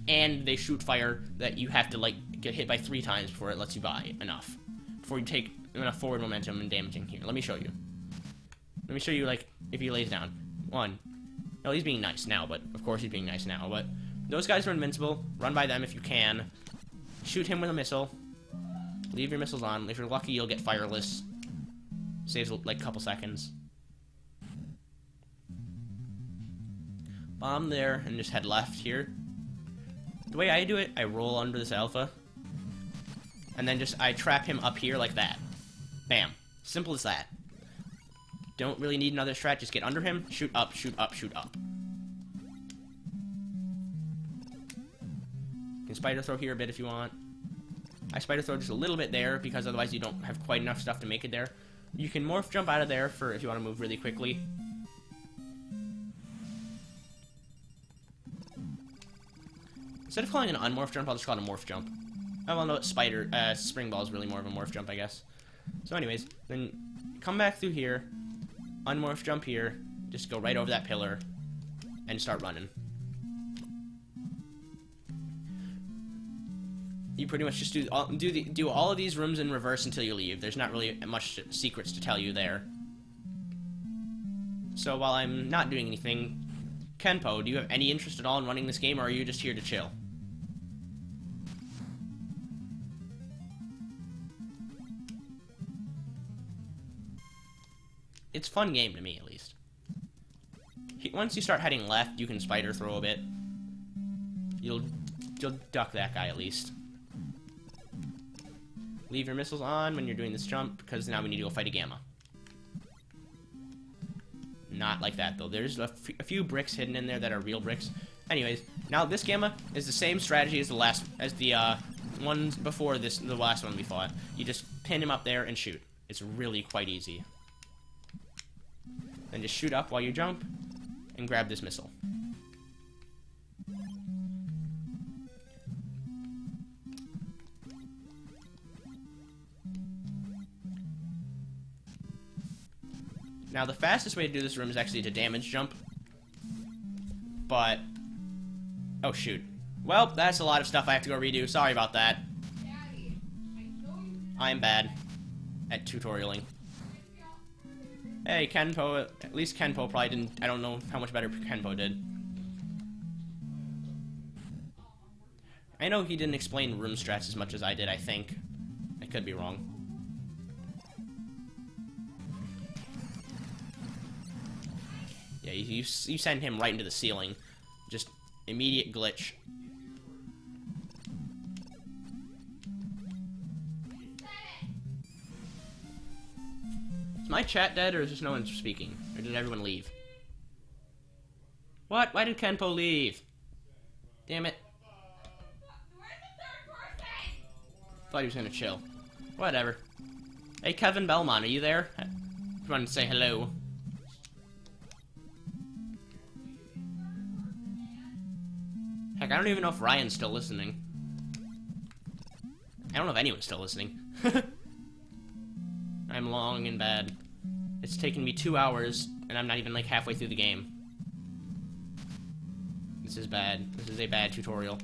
And they shoot fire that you have to, like, get hit by 3 times before it lets you buy enough. Before you take enough forward momentum and damaging here. Let me show you. Let me show you, like, if he lays down. 1. No, he's being nice now, but of course he's being nice now. But those guys are invincible. Run by them if you can. Shoot him with a missile. Leave your missiles on. If you're lucky, you'll get fireless. Saves, like, a couple seconds. Bomb there, and just head left here. The way I do it, I roll under this alpha. And then I trap him up here like that. Bam. Simple as that. Don't really need another strat, just get under him, shoot up, shoot up, shoot up. You can spider throw here a bit if you want. I spider throw just a little bit there, because otherwise you don't have quite enough stuff to make it there. You can morph jump out of there for if you want to move really quickly. Instead of calling it an unmorph jump, I'll just call it a morph jump. Oh, well, no, spring ball is really more of a morph jump, I guess. So anyways, then come back through here, unmorph jump here, just go right over that pillar, and start running. You pretty much just do all of these rooms in reverse until you leave. There's not really much secrets to tell you there. So while I'm not doing anything, Kenpo, do you have any interest at all in running this game, or are you just here to chill? It's a fun game to me, at least. Once you start heading left, you can spider throw a bit. You'll duck that guy, at least. Leave your missiles on when you're doing this jump, because now we need to go fight a gamma. Not like that, though. There's a few bricks hidden in there that are real bricks. Anyways, now this gamma is the same strategy as the ones before this, the last one we fought. You just pin him up there and shoot. It's really quite easy. Then just shoot up while you jump, and grab this missile. Now, the fastest way to do this room is actually to damage jump. But... oh, shoot. Well, that's a lot of stuff I have to go redo. Sorry about that. I'm bad at tutorialing. Hey, Kenpo, at least Kenpo probably didn't, I don't know how much better Kenpo did. I know he didn't explain room strats as much as I did, I think. I could be wrong. Yeah, you send him right into the ceiling. Just immediate glitch. Is my chat dead, or is just no one speaking? Or did everyone leave? What? Why did Kenpo leave? Damn it. Thought he was gonna chill. Whatever. Hey, Kevin Belmont, are you there? Just wanted to say hello. Heck, I don't even know if Ryan's still listening. I don't know if anyone's still listening. I'm long and bad. It's taken me 2 hours, and I'm not even, like, halfway through the game. This is bad. This is a bad tutorial.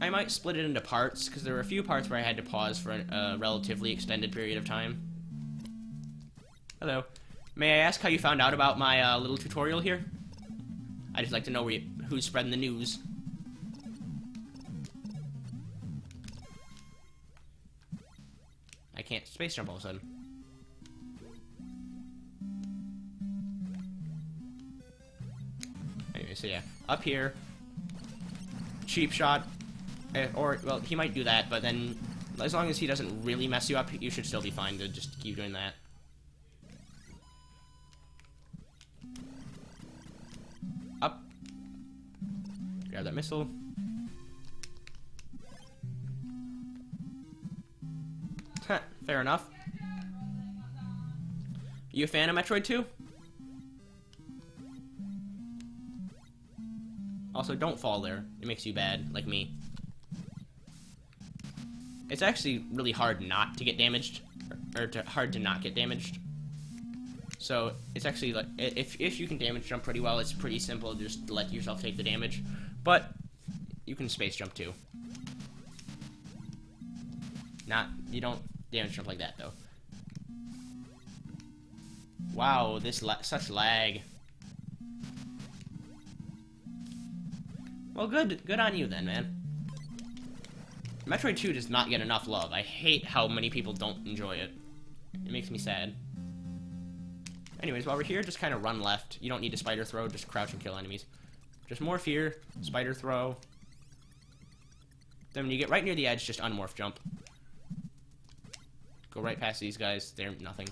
I might split it into parts, because there were a few parts where I had to pause for a relatively extended period of time. Hello. May I ask how you found out about my little tutorial here? I'd just like to know who's spreading the news. I can't space jump all of a sudden. Anyway, so yeah. Up here. Cheap shot. Or, well, he might do that, but then, as long as he doesn't really mess you up, you should still be fine to just keep doing that. Up. Grab that missile. Heh, fair enough. You a fan of Metroid 2? Also, don't fall there. It makes you bad, like me. It's actually really hard not to get damaged, or hard to not get damaged. So, it's actually, like, if you can damage jump pretty well, it's pretty simple to just let yourself take the damage. But, you can space jump too. You don't damage jump like that, though. Wow, such lag. Well, good on you then, man. Metroid 2 does not get enough love. I hate how many people don't enjoy it. It makes me sad. Anyways, while we're here, just kind of run left. You don't need to spider throw, just crouch and kill enemies. Just morph here, spider throw. Then when you get right near the edge, just unmorph jump. Go right past these guys, they're nothing.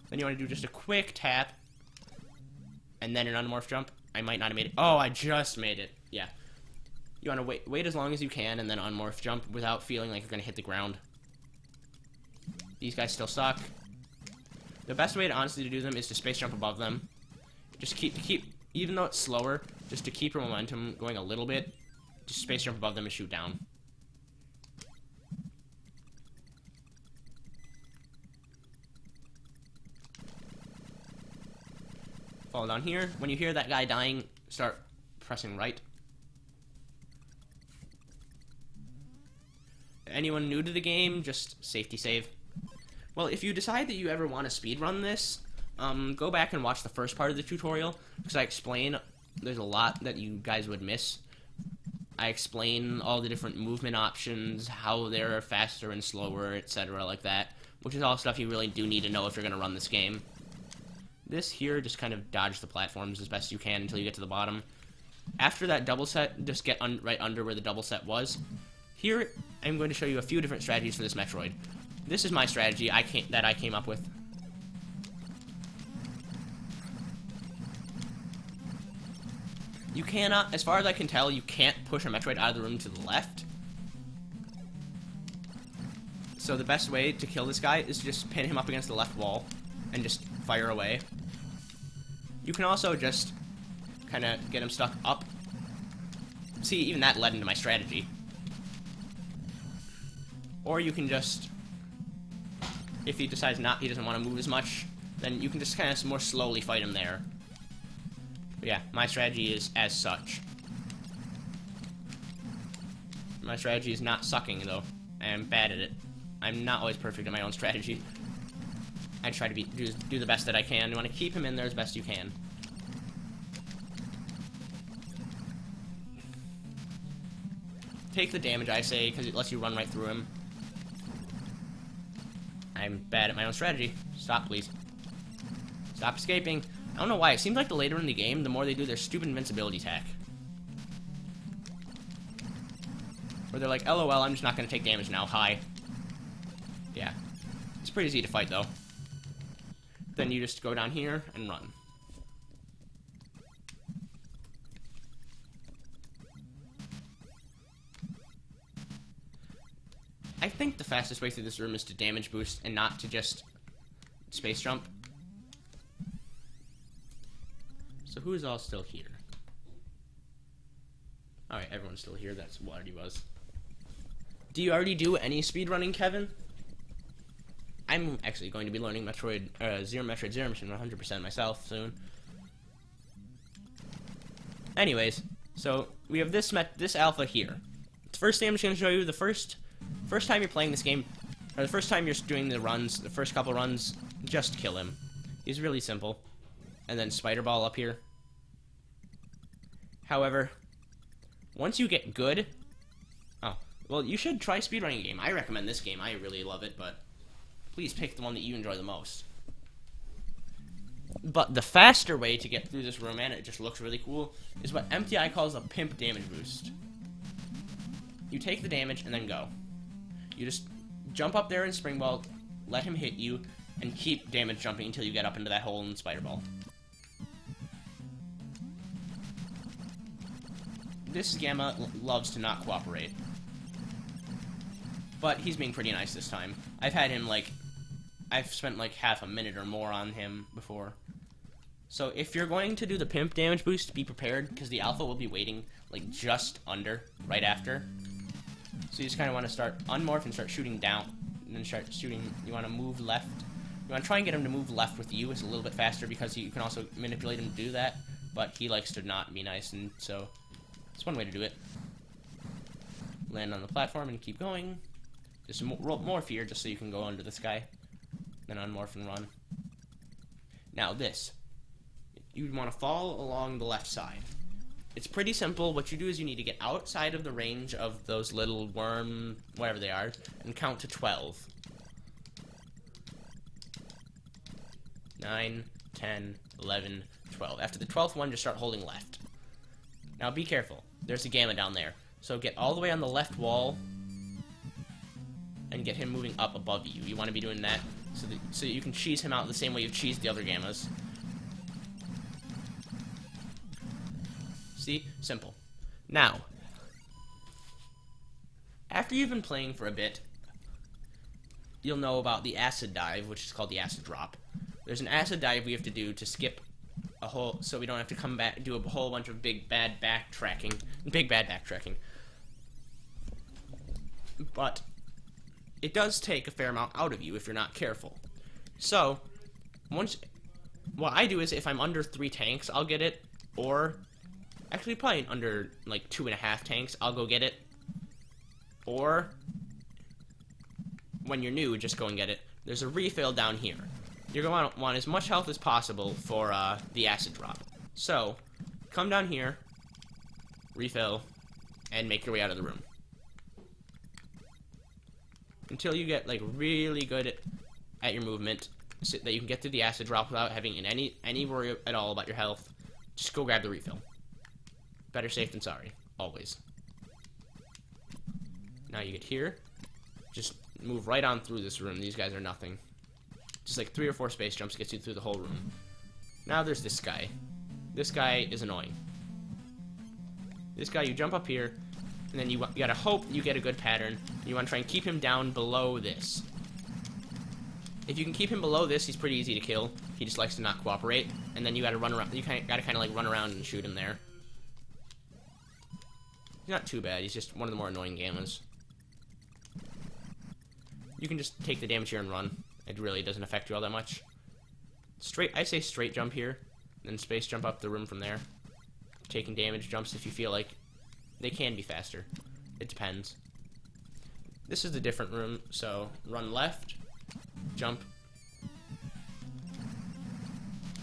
Then you want to do just a quick tap, and then an unmorph jump. I might not have made it. Oh, I just made it. Yeah. You want to wait as long as you can, and then unmorph jump without feeling like you're going to hit the ground. These guys still suck. The best way to honestly to do them is to space jump above them. Just keep, even though it's slower, just to keep your momentum going a little bit, just space jump above them and shoot down. Fall down here. When you hear that guy dying, start pressing right. Anyone new to the game, just safety save. Well, if you decide that you ever want to speedrun this, go back and watch the first part of the tutorial, because I explain there's a lot that you guys would miss. I explain all the different movement options, how they're faster and slower, etc. like that, which is all stuff you really do need to know if you're going to run this game. This here, just kind of dodge the platforms as best you can until you get to the bottom. After that double set, just get right under where the double set was. Here, I'm going to show you a few different strategies for this Metroid. This is my strategy that I came up with. You cannot, as far as I can tell, you can't push a Metroid out of the room to the left. So the best way to kill this guy is to just pin him up against the left wall and just fire away. You can also just kind of get him stuck up. See, even that led into my strategy. Or you can just, if he decides he doesn't want to move as much, then you can just kind of more slowly fight him there. But yeah, my strategy is as such. My strategy is not sucking, though. I am bad at it. I'm not always perfect at my own strategy. I try to do the best that I can. You want to keep him in there as best you can. Take the damage, I say, because it lets you run right through him. I'm bad at my own strategy. Stop, please. Stop escaping. I don't know why. It seems like the later in the game, the more they do their stupid invincibility attack. Where they're like, LOL, I'm just not going to take damage now. Hi. Yeah. It's pretty easy to fight, though. Then you just go down here and run. I think the fastest way through this room is to damage boost and not to just space jump. So who is all still here? Alright, everyone's still here. That's what he was. Do you already do any speedrunning, Kevin? I'm actually going to be learning Metroid Zero Mission 100% myself soon. Anyways, so we have this alpha here. The first thing I'm just going to show you, the first time you're playing this game, or the first time you're doing the runs, the first couple runs, just kill him. He's really simple. And then Spider Ball up here. However, once you get good... Oh, well, you should try speedrunning a game. I recommend this game. I really love it, but please pick the one that you enjoy the most. But the faster way to get through this room, and it just looks really cool, is what MTI calls a pimp damage boost. You take the damage and then go. You just jump up there in Spring Ball, let him hit you, and keep damage jumping until you get up into that hole in Spider Ball. This Gamma loves to not cooperate. But he's being pretty nice this time. I've had him, like... I've spent, like, half a minute or more on him before. So if you're going to do the pimp damage boost, be prepared, because the alpha will be waiting, like, just under, right after. So you just kind of want to start unmorph and start shooting down. And then start shooting... You want to move left. You want to try and get him to move left with you. It's a little bit faster, because you can also manipulate him to do that. But he likes to not be nice, and so... It's one way to do it. Land on the platform and keep going. Just more fear, just so you can go under this guy. Then unmorph and run. Now this. You want to fall along the left side. It's pretty simple. What you do is you need to get outside of the range of those little worm, whatever they are, and count to 12. 9, 10, 11, 12. After the 12th one, just start holding left. Now be careful. There's a Gamma down there. So get all the way on the left wall and get him moving up above you. You want to be doing that so you can cheese him out the same way you've cheesed the other Gammas. See? Simple. Now, after you've been playing for a bit, you'll know about the acid dive, which is called the acid drop. There's an acid dive we have to do to skip a whole, so we don't have to come back and do a whole bunch of big bad backtracking. But it does take a fair amount out of you if you're not careful. So, what I do is if I'm under 3 tanks, I'll get it, or actually probably under like 2.5 tanks, I'll go get it, or when you're new, just go and get it. There's a refill down here. You're going to want as much health as possible for the acid drop. So, come down here, refill, and make your way out of the room. Until you get, like, really good at your movement, so that you can get through the acid drop without having any worry at all about your health. Just go grab the refill. Better safe than sorry. Always. Now you get here. Just move right on through this room. These guys are nothing. Just like 3 or 4 space jumps gets you through the whole room. Now there's this guy. This guy is annoying. This guy, you jump up here, and then you gotta hope you get a good pattern. You want to try and keep him down below this. If you can keep him below this, he's pretty easy to kill. He just likes to not cooperate, and then you gotta run around. You gotta kind of like run around and shoot him there. He's not too bad. He's just one of the more annoying Gammas. You can just take the damage here and run. It really doesn't affect you all that much. I say straight jump here, then space jump up the room from there. Taking damage jumps if you feel like they can be faster. It depends. This is a different room, so run left, jump,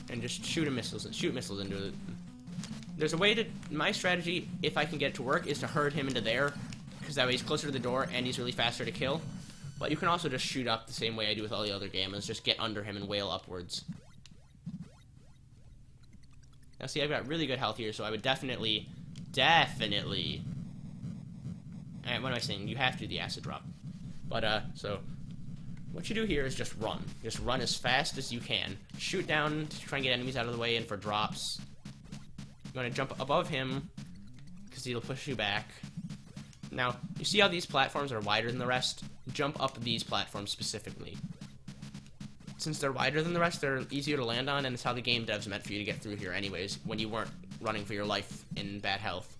and just shoot missiles into it. There's a way to, my strategy, if I can get it to work, is to herd him into there, because that way he's closer to the door and he's really faster to kill. But you can also just shoot up the same way I do with all the other Gammas. Just get under him and wail upwards. Now see, I've got really good health here, so I would definitely... Alright, what am I saying? You have to do the acid drop. But, so... What you do here is just run. Just run as fast as you can. Shoot down to try and get enemies out of the way and for drops. You want to jump above him, because he'll push you back. Now, you see how these platforms are wider than the rest? jump up these platforms specifically. Since they're wider than the rest, they're easier to land on, and it's how the game devs meant for you to get through here anyways, when you weren't running for your life in bad health.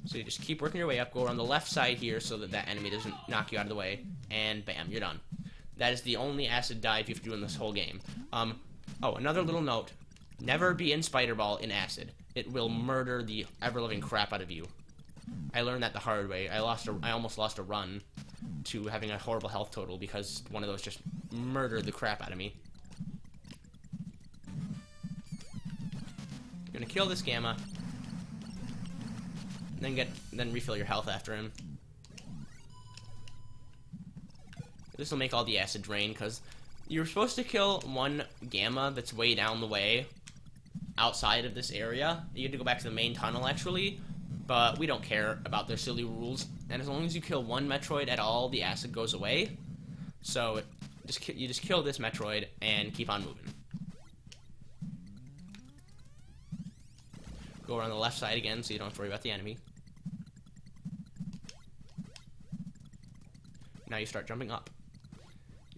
So you just keep working your way up, go around the left side here so that that enemy doesn't knock you out of the way, and bam, you're done. That is the only acid dive you have to do in this whole game. Oh, another little note. Never be in Spider Ball in acid. It will murder the ever-living crap out of you. I learned that the hard way. I almost lost a run to having a horrible health total because one of those just murdered the crap out of me. You're gonna kill this Gamma. Then refill your health after him. This will make all the acid drain, because you're supposed to kill one Gamma that's way down the way outside of this area. You have to go back to the main tunnel, actually, but we don't care about their silly rules. And as long as you kill one Metroid at all, the acid goes away. So you just kill this Metroid and keep on moving. Go around the left side again, so you don't have to worry about the enemy. Now you start jumping up.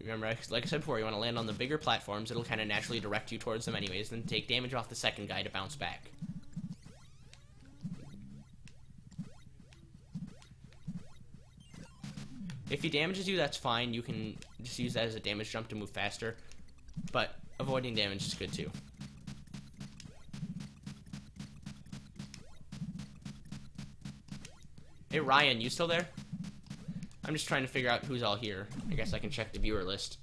Remember, like I said before, you want to land on the bigger platforms. It'll kind of naturally direct you towards them anyways, then take damage off the second guy to bounce back. If he damages you, that's fine. You can just use that as a damage jump to move faster, but avoiding damage is good too. Hey Ryan, you still there? I'm just trying to figure out who's all here. I guess I can check the viewer list.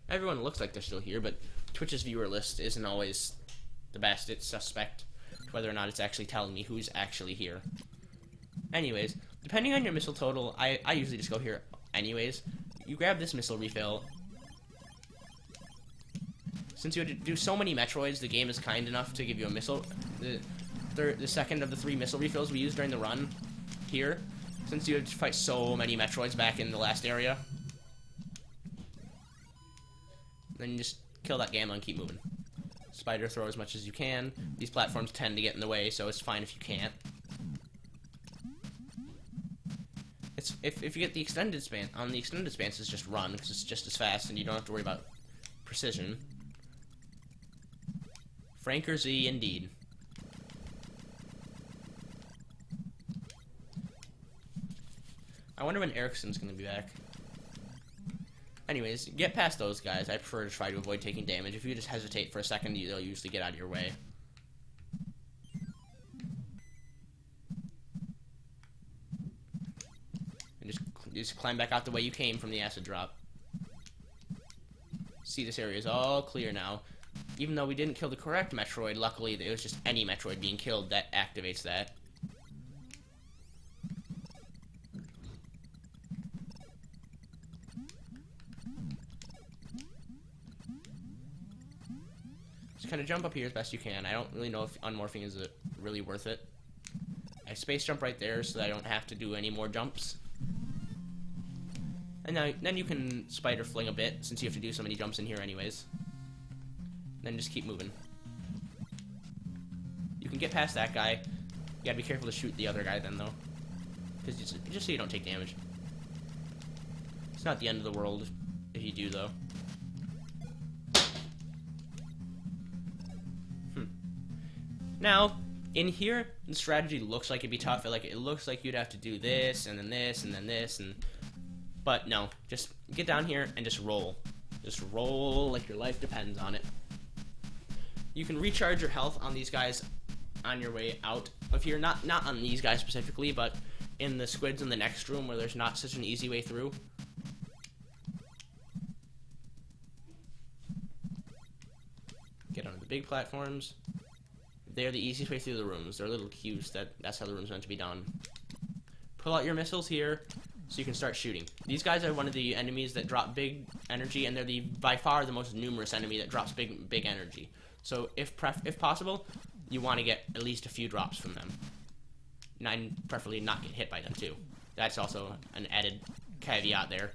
Everyone looks like they're still here, but Twitch's viewer list isn't always the best. It's suspect whether or not it's actually telling me who's actually here. Anyways, depending on your missile total, I usually just go here anyways. You grab this missile refill. Since you had to do so many Metroids, the game is kind enough to give you a missile. The second of the 3 missile refills we used during the run here, since you had to fight so many Metroids back in the last area. Then you just kill that Gamma and keep moving. Spider throw as much as you can. These platforms tend to get in the way, so it's fine if you can't. If you get the extended span, on the extended stances, just run, because it's just as fast and you don't have to worry about precision. Franker Z, indeed. I wonder when Ericsson's going to be back. Anyways, get past those guys. I prefer to try to avoid taking damage. If you just hesitate for a second, they'll usually get out of your way. And just climb back out the way you came from the acid drop. See, this area is all clear now. Even though we didn't kill the correct Metroid, luckily it was just any Metroid being killed that activates that. Just kind of jump up here as best you can. I don't really know if unmorphing is really worth it. I space jump right there so that I don't have to do any more jumps. And then you can spider fling a bit, since you have to do so many jumps in here anyways. Then just keep moving. You can get past that guy. You gotta be careful to shoot the other guy then, though. Because just so you don't take damage. It's not the end of the world if you do, though. Now, in here, the strategy looks like it'd be tough. It looks like you'd have to do this, and then this, and then this, and... But no, just get down here and just roll. Just roll like your life depends on it. You can recharge your health on these guys on your way out of here. Not on these guys specifically, but in the squids in the next room where there's not such an easy way through. Get onto the big platforms. They're the easiest way through the rooms. They're little cues that's how the room's meant to be done. Pull out your missiles here so you can start shooting. These guys are one of the enemies that drop big energy, and they're by far the most numerous enemy that drops big energy. So if possible, you want to get at least a few drops from them. And preferably not get hit by them too. That's also an added caveat there.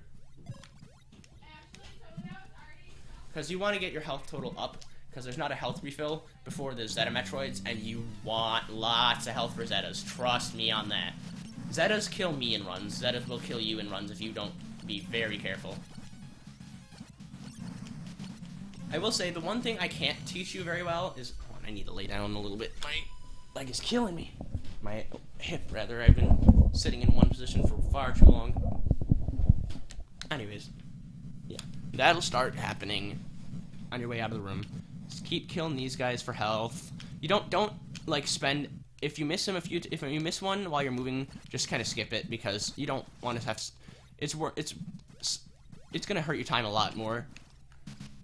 Because you want to get your health total up, because there's not a health refill before the Zeta Metroids, and you want lots of health for Zetas. Trust me on that. Zetas kill me in runs. Zetas will kill you in runs if you don't be very careful. I will say, the one thing I can't teach you very well is... Oh, I need to lay down a little bit. My leg is killing me. My hip, rather. I've been sitting in one position for far too long. Anyways. Yeah. That'll start happening on your way out of the room. Just keep killing these guys for health. You don't like, spend... If you miss them, if you miss one while you're moving, just kind of skip it, because you don't want to have... It's gonna hurt your time a lot more.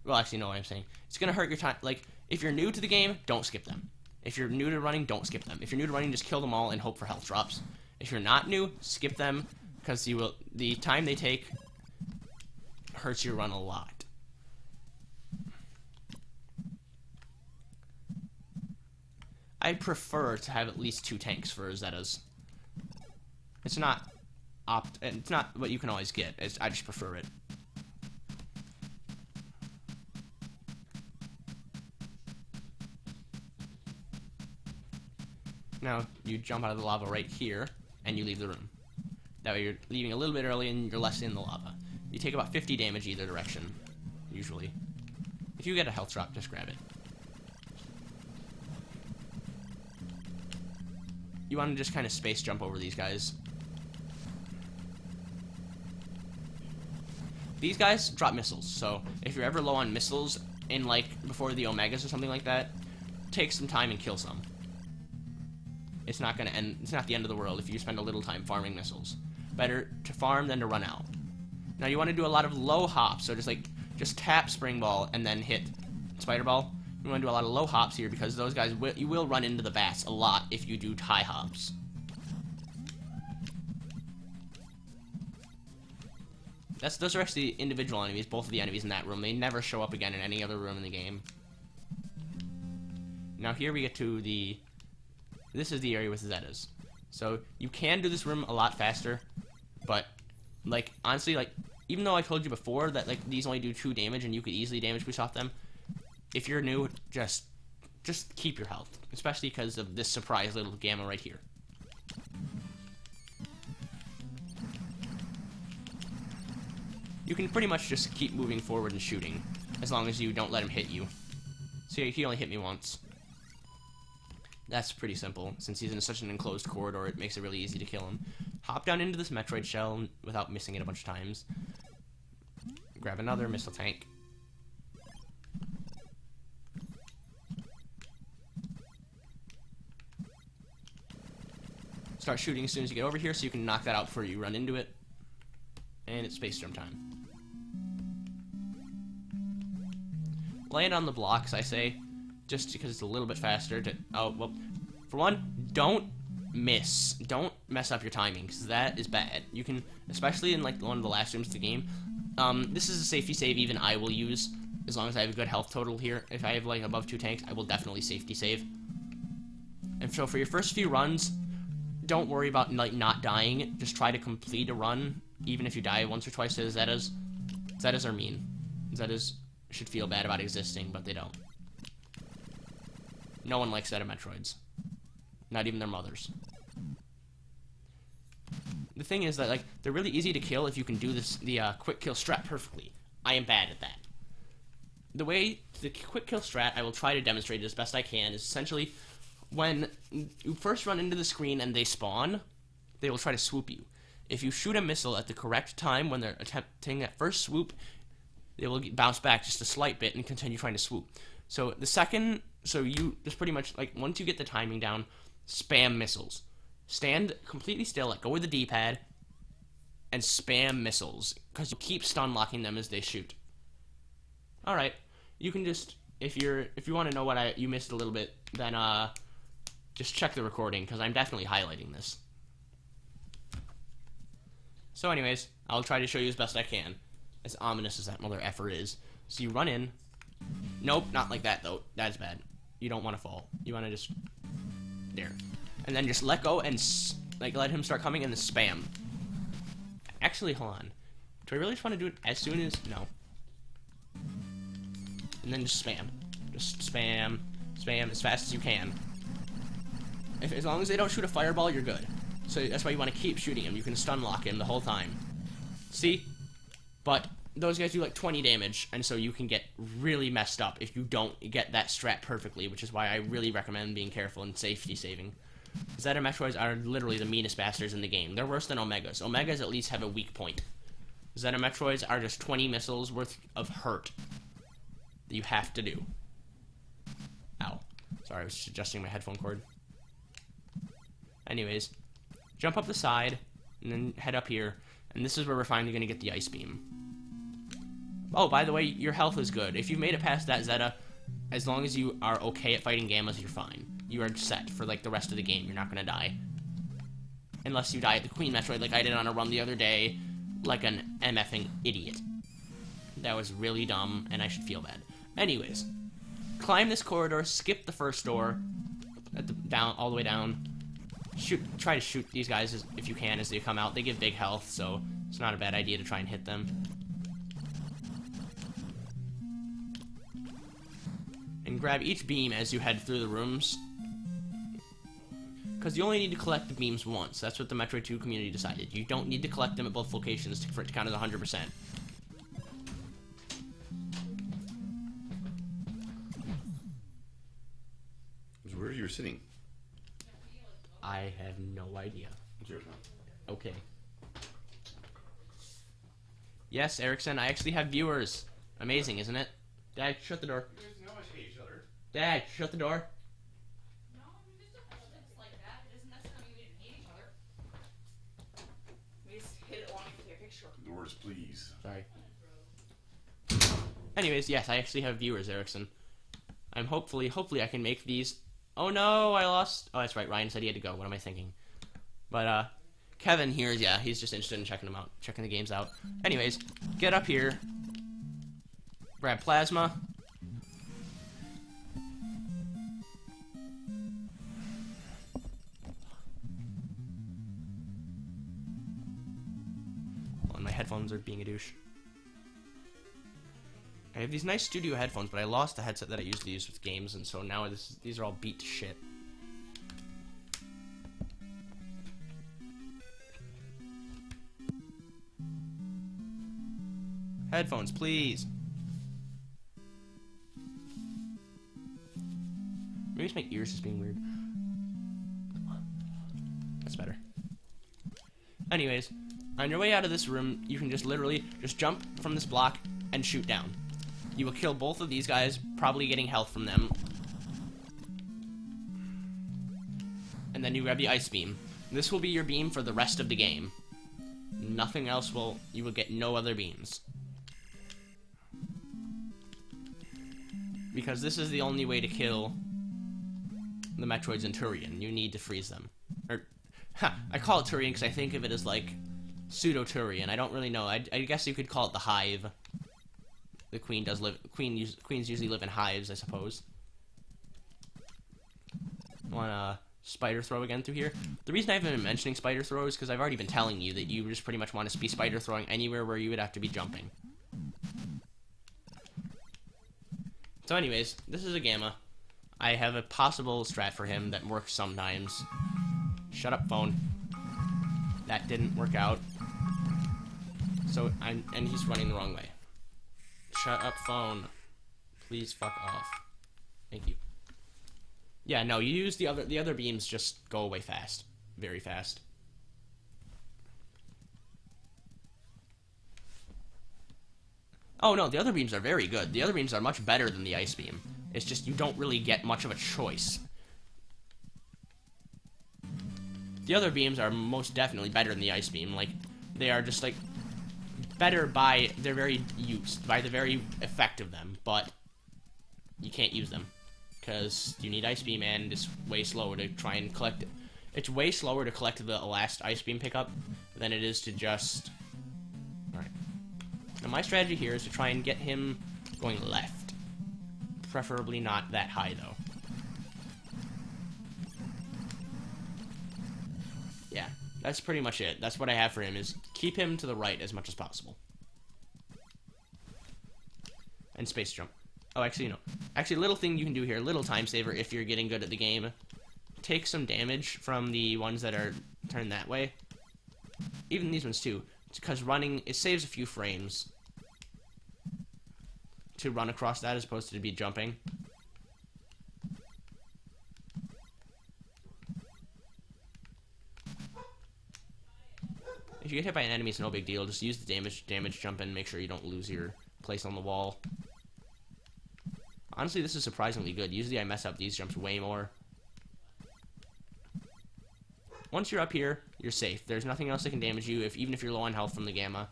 Well, actually, no, what I'm saying. It's gonna hurt your time. Like, if you're new to the game, don't skip them. If you're new to running, don't skip them. If you're new to running, just kill them all and hope for health drops. If you're not new, skip them, because the time they take hurts your run a lot. I prefer to have at least 2 tanks for Zetas. It's not what you can always get. I just prefer it. Now, you jump out of the lava right here, and you leave the room. That way you're leaving a little bit early, and you're less in the lava. You take about 50 damage either direction, usually. If you get a health drop, just grab it. You want to just kind of space jump over these guys. These guys drop missiles, so if you're ever low on missiles in, like, before the Omegas or something like that, take some time and kill some. It's not the end of the world if you spend a little time farming missiles. Better to farm than to run out. Now you want to do a lot of low hops, so just tap Spring Ball and then hit Spider Ball. You want to do a lot of low hops here, because those guys you will run into the bats a lot if you do high hops. Those are actually individual enemies, both of the enemies in that room. They never show up again in any other room in the game. Now here we get to this is the area with Zetas. So you can do this room a lot faster, but, like, honestly, like, even though I told you before that, like, these only do 2 damage and you could easily damage boost off them, if you're new, just keep your health, especially because of this surprise little gamma right here. You can pretty much just keep moving forward and shooting, as long as you don't let him hit you. See, he only hit me once. That's pretty simple. Since he's in such an enclosed corridor, it makes it really easy to kill him. Hop down into this Metroid shell without missing it a bunch of times. Grab another missile tank. Start shooting as soon as you get over here, so you can knock that out before you run into it. And it's Space Storm time. Land on the blocks, I say, just because it's a little bit faster to... Oh, well, for one, don't miss. Don't mess up your timing, because that is bad. You can, especially in, like, one of the last rooms of the game, this is a safety save even I will use, as long as I have a good health total here. If I have, like, above 2 tanks, I will definitely safety save. And so for your first few runs, don't worry about, like, not dying. Just try to complete a run, even if you die once or twice to the Zetas. Zetas are mean. Zetas should feel bad about existing, but they don't. No one likes Zeta Metroids. Not even their mothers. The thing is that, like, they're really easy to kill if you can do the quick kill strat perfectly. I am bad at that. The quick kill strat I will try to demonstrate as best I can is essentially when you first run into the screen and they spawn, they will try to swoop you. If you shoot a missile at the correct time when they're attempting that first swoop, they will bounce back just a slight bit and continue trying to swoop. So you just pretty much, like, once you get the timing down, spam missiles. Stand completely still, let go of the D-pad, and spam missiles, because you keep stun locking them as they shoot. Alright, you can just, if you want to know what you missed a little bit, then just check the recording, because I'm definitely highlighting this. So anyways, I'll try to show you as best I can, as ominous as that mother effer is. So you run in. Nope, not like that though. That's bad. You don't want to fall. You want to just... There. And then just let go and, like, let him start coming and then spam. Actually, hold on. Do I really just want to do it as soon as... No. And then just spam. Just spam, spam as fast as you can. As long as they don't shoot a fireball, you're good. So that's why you want to keep shooting him. You can stun lock him the whole time. See? But those guys do like 20 damage, and so you can get really messed up if you don't get that strat perfectly, which is why I really recommend being careful and safety saving. Zeta Metroids are literally the meanest bastards in the game. They're worse than Omegas. Omegas at least have a weak point. Zeta Metroids are just 20 missiles worth of hurt that you have to do. Ow. Sorry, I was just adjusting my headphone cord. Anyways, jump up the side, and then head up here, and this is where we're finally going to get the Ice Beam. Oh, by the way, your health is good. If you've made it past that Zeta, as long as you are okay at fighting Gammas, you're fine. You are set for, like, the rest of the game. You're not going to die. Unless you die at the Queen Metroid like I did on a run the other day, like an MFing idiot. That was really dumb, and I should feel bad. Anyways, climb this corridor, skip the first door, at the all the way down. Try to shoot these guys if you can as they come out. They give big health, so it's not a bad idea to try and hit them. And grab each beam as you head through the rooms, because you only need to collect the beams once. That's what the Metroid 2 community decided. You don't need to collect them at both locations for it to count as 100%. Where you were sitting? I have no idea. It's yours now. Okay. Yes, Erickson, I actually have viewers. Amazing, isn't it? Dad, shut the door. You guys know I hate each other. Dad, shut the door. No, we just don't have things like that. It doesn't necessarily mean we didn't hate each other. We just hit it long to take a picture. Doors, please. Sorry. Anyways, yes, I actually have viewers, Erickson. I'm hopefully I can make these. Oh no, I lost. Oh, that's right. Ryan said he had to go. What am I thinking? But Kevin here is, yeah, he's just interested in checking them out, checking the games out. Anyways, get up here. Grab plasma. Oh, and my headphones are being a douche. I have these nice studio headphones, but I lost the headset that I used to use with games, and so now these are all beat to shit. Headphones, please. Maybe it's my ears just being weird. That's better. Anyways, on your way out of this room, you can just literally just jump from this block and shoot down. You will kill both of these guys, probably getting health from them. And then you grab the Ice Beam. This will be your beam for the rest of the game. Nothing else will... You will get no other beams. Because this is the only way to kill the Metroids in Turian. You need to freeze them. I call it Turian because I think of it as like pseudo-Turian. I don't really know. I guess you could call it the Hive. The Queen does live. Queens usually live in hives, I suppose. Want to spider throw again through here? The reason I haven't been mentioning spider throw is because I've already been telling you that you just pretty much want to be spider throwing anywhere where you would have to be jumping. So anyways, this is a Gamma. I have a possible strat for him that works sometimes. Shut up, phone. That didn't work out. So and he's running the wrong way. Shut up, phone. Please fuck off. Thank you. Yeah, no, you use the other beams just go away fast. Very fast. Oh no, the other beams are very good. The other beams are much better than the Ice Beam. It's just you don't really get much of a choice. The other beams are most definitely better than the Ice Beam. Like, they are just like better by their very use, by the very effect of them, but you can't use them because you need Ice Beam and it's way slower to try and collect it. It's way slower to collect the last Ice Beam pickup than it is to just... Alright. Now my strategy here is to try and get him going left. Preferably not that high, though. Yeah, that's pretty much it. That's what I have for him, is keep him to the right as much as possible. And space jump. Oh, actually, no. Actually, a little thing you can do here, a little time saver if you're getting good at the game. Take some damage from the ones that are turned that way. Even these ones, too. Because running, it saves a few frames to run across that as opposed to be jumping. If you get hit by an enemy, it's no big deal. Just use the damage jump and make sure you don't lose your place on the wall. Honestly, this is surprisingly good. Usually I mess up these jumps way more. Once you're up here, you're safe. There's nothing else that can damage you, even if you're low on health from the gamma.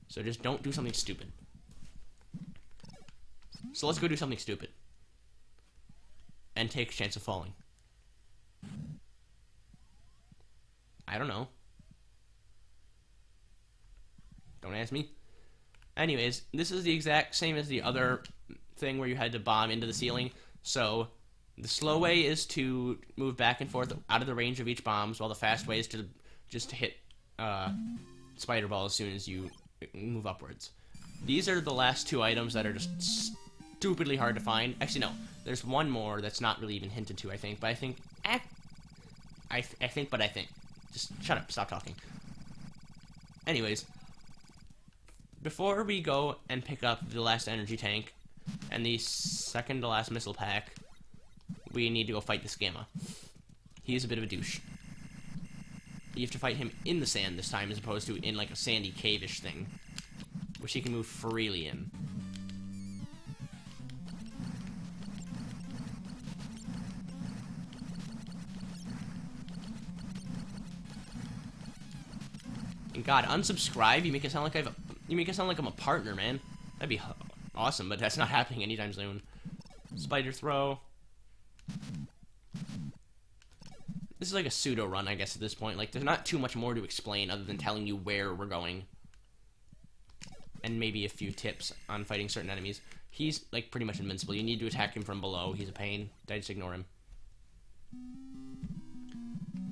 So just don't do something stupid. So let's go do something stupid. And take a chance of falling. I don't know. Don't ask me. Anyways, this is the exact same as the other thing where you had to bomb into the ceiling. So the slow way is to move back and forth out of the range of each bombs, while the fast way is to just hit spider ball as soon as you move upwards. These are the last two items that are just stupidly hard to find. Actually, no. There's one more that's not really even hinted to, I think. But I think... I think. Just shut up. Stop talking. Anyways. Before we go and pick up the last energy tank and the second to last missile pack, we need to go fight this gamma. He is a bit of a douche. You have to fight him in the sand this time as opposed to in like a sandy cave-ish thing, which he can move freely in. And God, unsubscribe? You make it sound like I'm a partner, man. That'd be awesome, but that's not happening anytime soon. Spider throw. This is like a pseudo run, I guess, at this point. Like, there's not too much more to explain other than telling you where we're going. And maybe a few tips on fighting certain enemies. He's, like, pretty much invincible. You need to attack him from below. He's a pain. I just ignore him.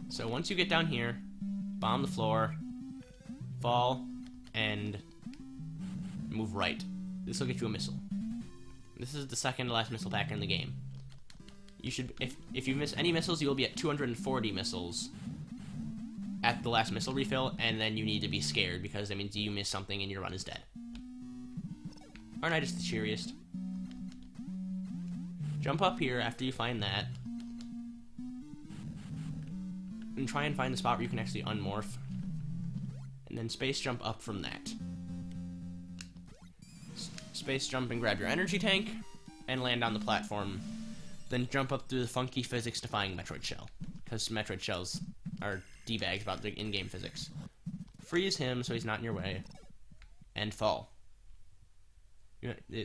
So once you get down here, bomb the floor, fall, and move right. This will get you a missile. This is the second to last missile pack in the game. You should, if you miss any missiles, you will be at 240 missiles at the last missile refill, and then you need to be scared because that means you miss something and your run is dead. Aren't I just the cheeriest? Jump up here after you find that, and try and find the spot where you can actually unmorph, and then space jump up from that. Space jump and grab your energy tank, and land on the platform. Then jump up through the funky physics-defying Metroid shell, because Metroid shells are D-bags about the in-game physics. Freeze him so he's not in your way, and fall.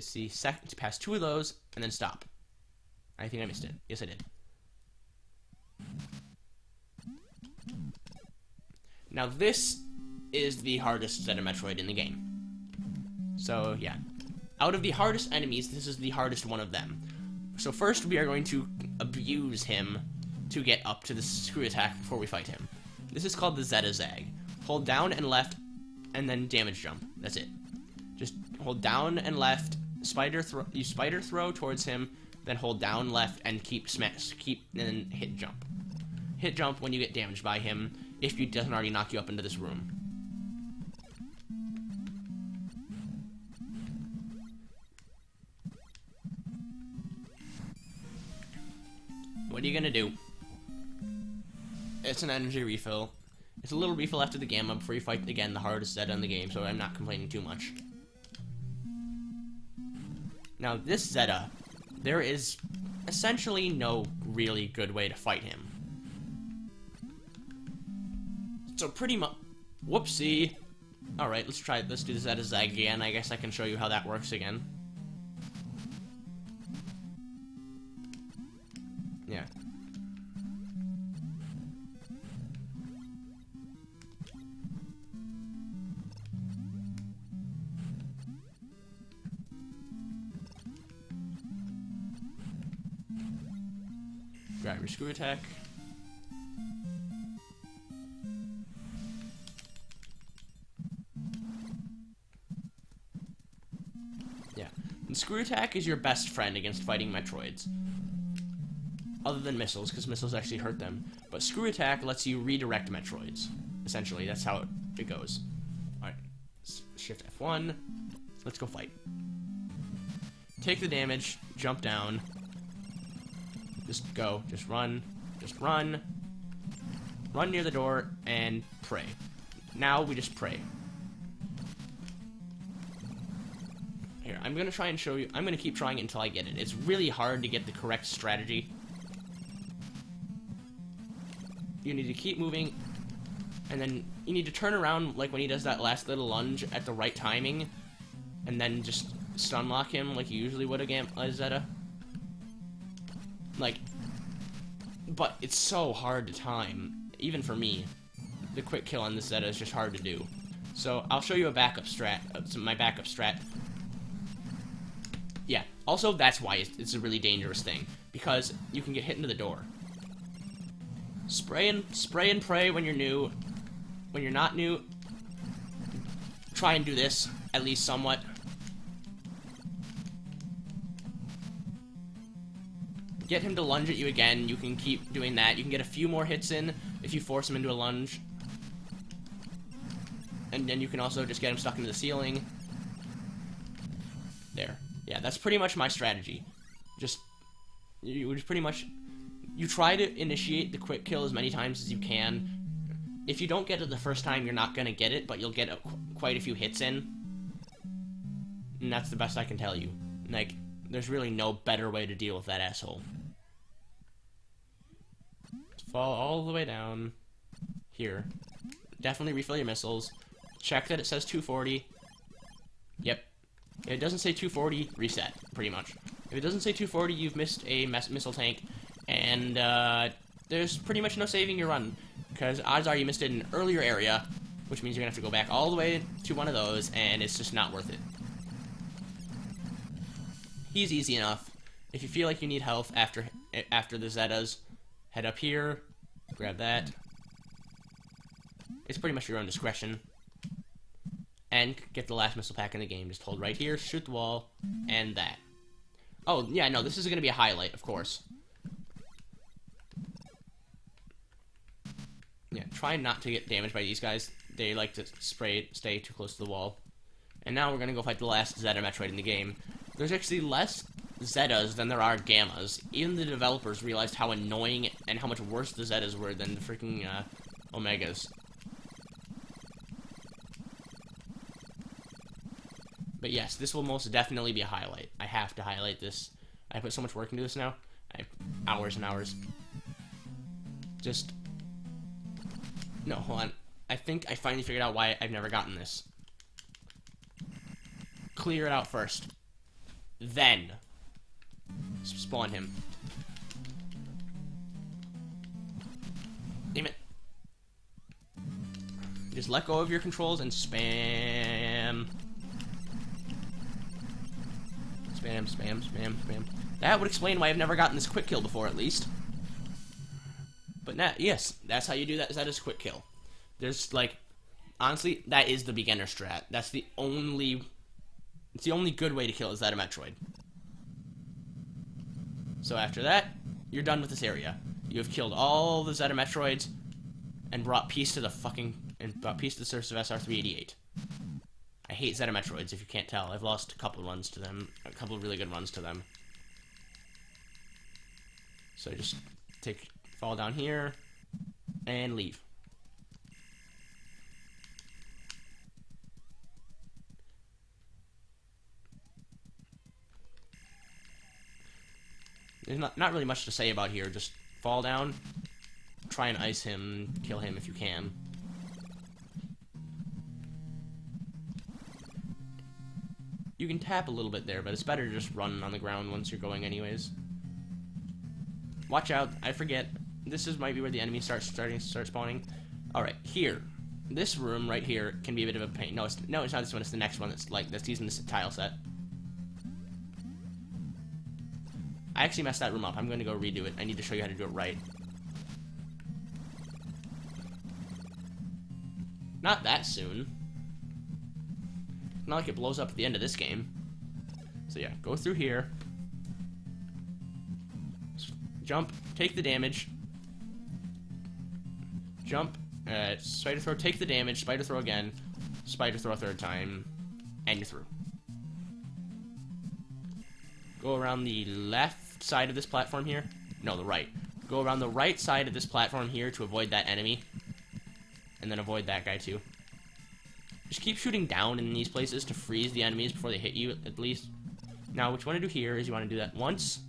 See, pass two of those, and then stop. I think I missed it. Yes, I did. Now this is the hardest set of Metroid in the game. So, yeah. Out of the hardest enemies, this is the hardest one of them. So first, we are going to abuse him to get up to the screw attack before we fight him. This is called the Zeta Zag. Hold down and left, and then damage jump. That's it. Just hold down and left, you spider throw towards him, then hold down left and and then hit jump. Hit jump when you get damaged by him, if he doesn't already knock you up into this room. What are you gonna do? It's an energy refill. It's a little refill after the gamma before you fight again the hardest Zeta in the game, so I'm not complaining too much. Now this Zeta, there is essentially no really good way to fight him. So pretty much, whoopsie. Alright, let's do the Zeta Zag again. I guess I can show you how that works again. Yeah. Grab your screw attack. Yeah. And Screw Attack is your best friend against fighting Metroids. Other than missiles, because missiles actually hurt them. But Screw Attack lets you redirect Metroids. Essentially, that's how it goes. Alright, Shift F1. Let's go fight. Take the damage, jump down. Just go, just run, just run. Run near the door, and pray. Now we just pray. Here, I'm gonna try and show you. I'm gonna keep trying it until I get it. It's really hard to get the correct strategy. You need to keep moving, and then you need to turn around like when he does that last little lunge at the right timing, and then just stun lock him like you usually would against Zeta. Like, but it's so hard to time, even for me. The quick kill on this Zeta is just hard to do. So I'll show you a backup strat, my backup strat. Yeah, also that's why it's a really dangerous thing, because you can get hit into the door. Spray and pray when you're new. When you're not new, try and do this, at least somewhat. Get him to lunge at you again. You can keep doing that. You can get a few more hits in if you force him into a lunge. And then you can also just get him stuck into the ceiling. There. Yeah, that's pretty much my strategy. You pretty much... You try to initiate the quick kill as many times as you can. If you don't get it the first time, you're not going to get it, but you'll get quite a few hits in. And that's the best I can tell you. Like, there's really no better way to deal with that asshole. Just fall all the way down. Here. Definitely refill your missiles. Check that it says 240. Yep. If it doesn't say 240, reset, pretty much. If it doesn't say 240, you've missed a missile tank. And, there's pretty much no saving your run, because odds are you missed it in an earlier area, which means you're gonna have to go back all the way to one of those, and it's just not worth it. He's easy enough. If you feel like you need health after the Zetas, head up here, grab that. It's pretty much your own discretion. And get the last missile pack in the game. Just hold right here, shoot the wall, and that. Oh, yeah, no, this is gonna be a highlight, of course. Yeah, try not to get damaged by these guys. They like to stay too close to the wall. And now we're gonna go fight the last Zeta Metroid in the game. There's actually less Zetas than there are Gammas. Even the developers realized how annoying and how much worse the Zetas were than the freaking Omegas. But yes, this will most definitely be a highlight. I have to highlight this. I put so much work into this now. I have hours and hours. No, hold on. I think I finally figured out why I've never gotten this. Clear it out first. Then spawn him. Damn it. Just let go of your controls and spam. Spam, spam, spam, spam. That would explain why I've never gotten this quick kill before, at least. But yes, that's how you do that. That is quick kill. There's like, honestly, that is the beginner strat. That's the only, it's the only good way to kill is that a Metroid. So after that, you're done with this area. You have killed all the Zeta Metroids and brought peace to the surface of SR-388. I hate Zeta Metroids, if you can't tell. I've lost a couple runs to them, a couple of really good runs to them. So just fall down here, and leave. There's not really much to say about here. Just fall down, try and ice him, kill him if you can. You can tap a little bit there, but it's better to just run on the ground once you're going anyways. Watch out, I forget. Might be where the enemies start spawning. Alright, here. This room right here can be a bit of a pain. No, it's not this one, it's the next one that's using this tile set. I actually messed that room up. I'm going to go redo it. I need to show you how to do it right. Not that soon. Not like it blows up at the end of this game. So yeah, go through here. Jump, take the damage. Jump, spider throw, take the damage, spider throw again, spider throw a third time, and you're through. Go around the left side of this platform here. No, the right. Go around the right side of this platform here to avoid that enemy. And then avoid that guy too. Just keep shooting down in these places to freeze the enemies before they hit you, at least. Now, what you want to do here is you want to do that once,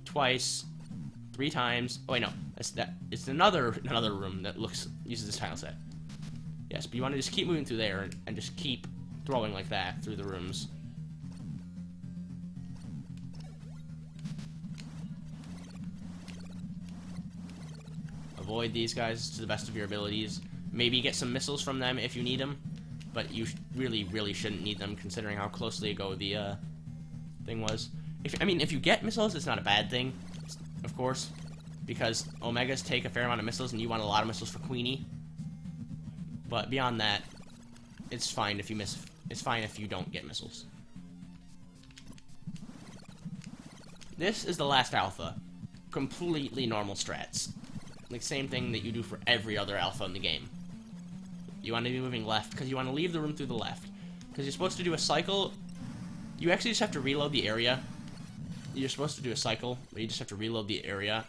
twice, 3 times. Oh wait, no, it's another room that uses this tile set. Yes, but you want to just keep moving through there and just keep throwing like that through the rooms. Avoid these guys to the best of your abilities. Maybe get some missiles from them if you need them, but you really shouldn't need them considering how closely ago the thing was. If you get missiles, it's not a bad thing, of course, because Omegas take a fair amount of missiles and you want a lot of missiles for Queenie. But beyond that, it's fine if you miss. It's fine if you don't get missiles. This is the last alpha. Completely normal strats. Like, same thing that you do for every other alpha in the game. You want to be moving left, because you want to leave the room through the left. Because you're supposed to do a cycle. You actually just have to reload the area. You're supposed to do a cycle, but you just have to reload the area.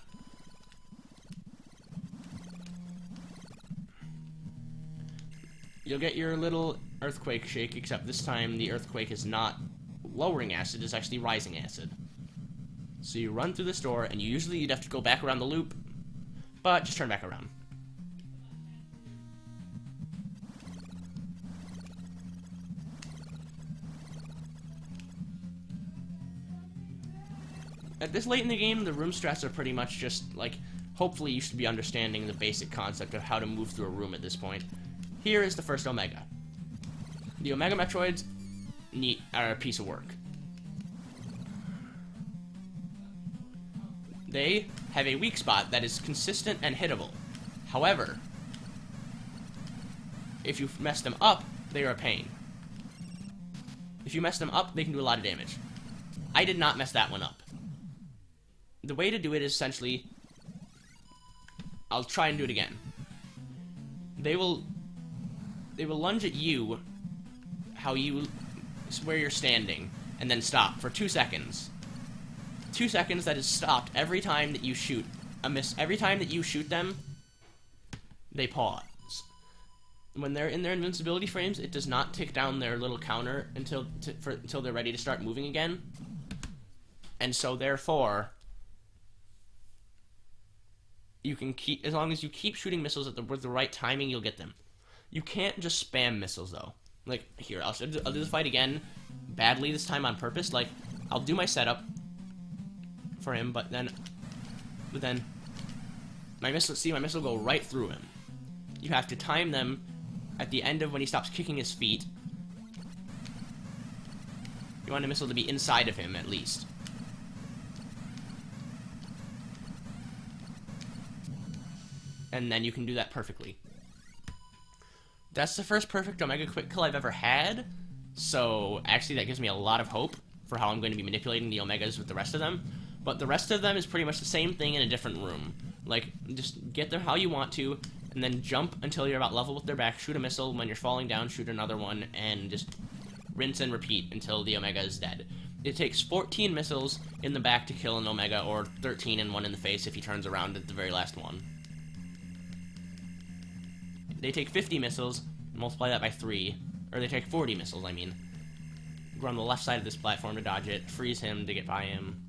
You'll get your little earthquake shake, except this time the earthquake is not lowering acid, it's actually rising acid. So you run through this door, and you'd have to go back around the loop, but just turn back around. At this late in the game, the room strats are pretty much just, like, hopefully you should be understanding the basic concept of how to move through a room at this point. Here is the first Omega. The Omega Metroids are a piece of work. They have a weak spot that is consistent and hittable. However, if you mess them up, they are a pain. If you mess them up, they can do a lot of damage. I did not mess that one up. The way to do it is essentially... I'll try and do it again. They will lunge at you where you're standing, and then stop for 2 seconds. 2 seconds that is stopped every time that you shoot a miss. Every time that you shoot them, they pause. When they're in their invincibility frames, it does not tick down their little counter until they're ready to start moving again. And so therefore, you can keep, as long as you keep shooting missiles with the right timing, you'll get them. You can't just spam missiles though. Like here, I'll do the fight again, badly this time on purpose. Like I'll do my setup for him, but then my missile go right through him. You have to time them at the end of when he stops kicking his feet. You want a missile to be inside of him at least. And then you can do that perfectly. That's the first perfect Omega quick kill I've ever had, so actually that gives me a lot of hope for how I'm going to be manipulating the Omegas with the rest of them. But the rest of them is pretty much the same thing in a different room. Like, just get there how you want to, and then jump until you're about level with their back, shoot a missile, when you're falling down, shoot another one, and just rinse and repeat until the Omega is dead. It takes 14 missiles in the back to kill an Omega, or 13 and one in the face if he turns around at the very last one. They take 50 missiles, multiply that by 3, or they take 40 missiles, I mean. Go on the left side of this platform to dodge it, freeze him to get by him.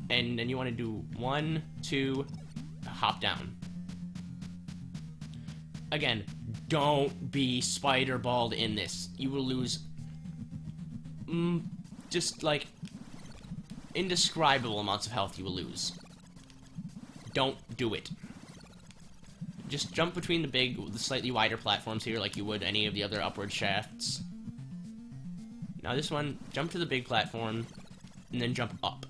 And then you want to do 1, 2, hop down. Again, don't be spider-balled in this. You will lose, just like, indescribable amounts of health you will lose. Don't do it. Just jump between the slightly wider platforms here like you would any of the other upward shafts. Now this one, jump to the big platform, and then jump up.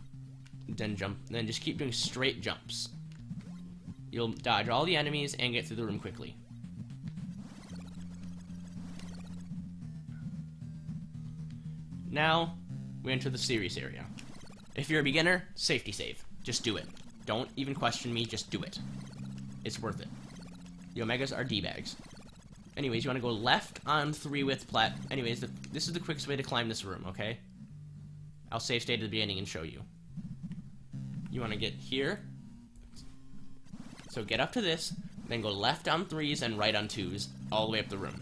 Then just keep doing straight jumps. You'll dodge all the enemies and get through the room quickly. Now, we enter the serious area. If you're a beginner, safety save. Just do it. Don't even question me, just do it. It's worth it. The Omegas are D-bags. Anyways, you want to go left on 3 with plat. Anyways, this is the quickest way to climb this room, okay? I'll save state at the beginning and show you. You want to get here. So get up to this, then go left on 3s and right on 2s, all the way up the room.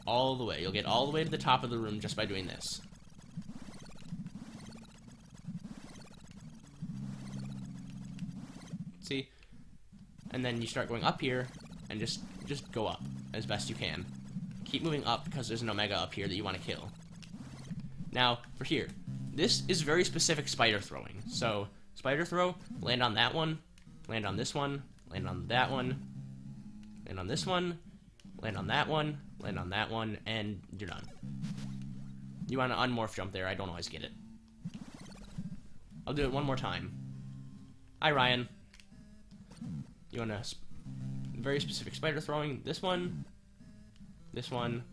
All the way. You'll get all the way to the top of the room just by doing this. See? And then you start going up here, and just go up as best you can. Keep moving up, because there's an Omega up here that you want to kill. Now, for here. This is very specific spider throwing. So, spider throw, land on that one, land on this one, land on that one, land on this one, land on that one, land on that one, and you're done. You want to unmorph jump there, I don't always get it. I'll do it one more time. Hi, Ryan. You want to very specific spider throwing. This one, this one,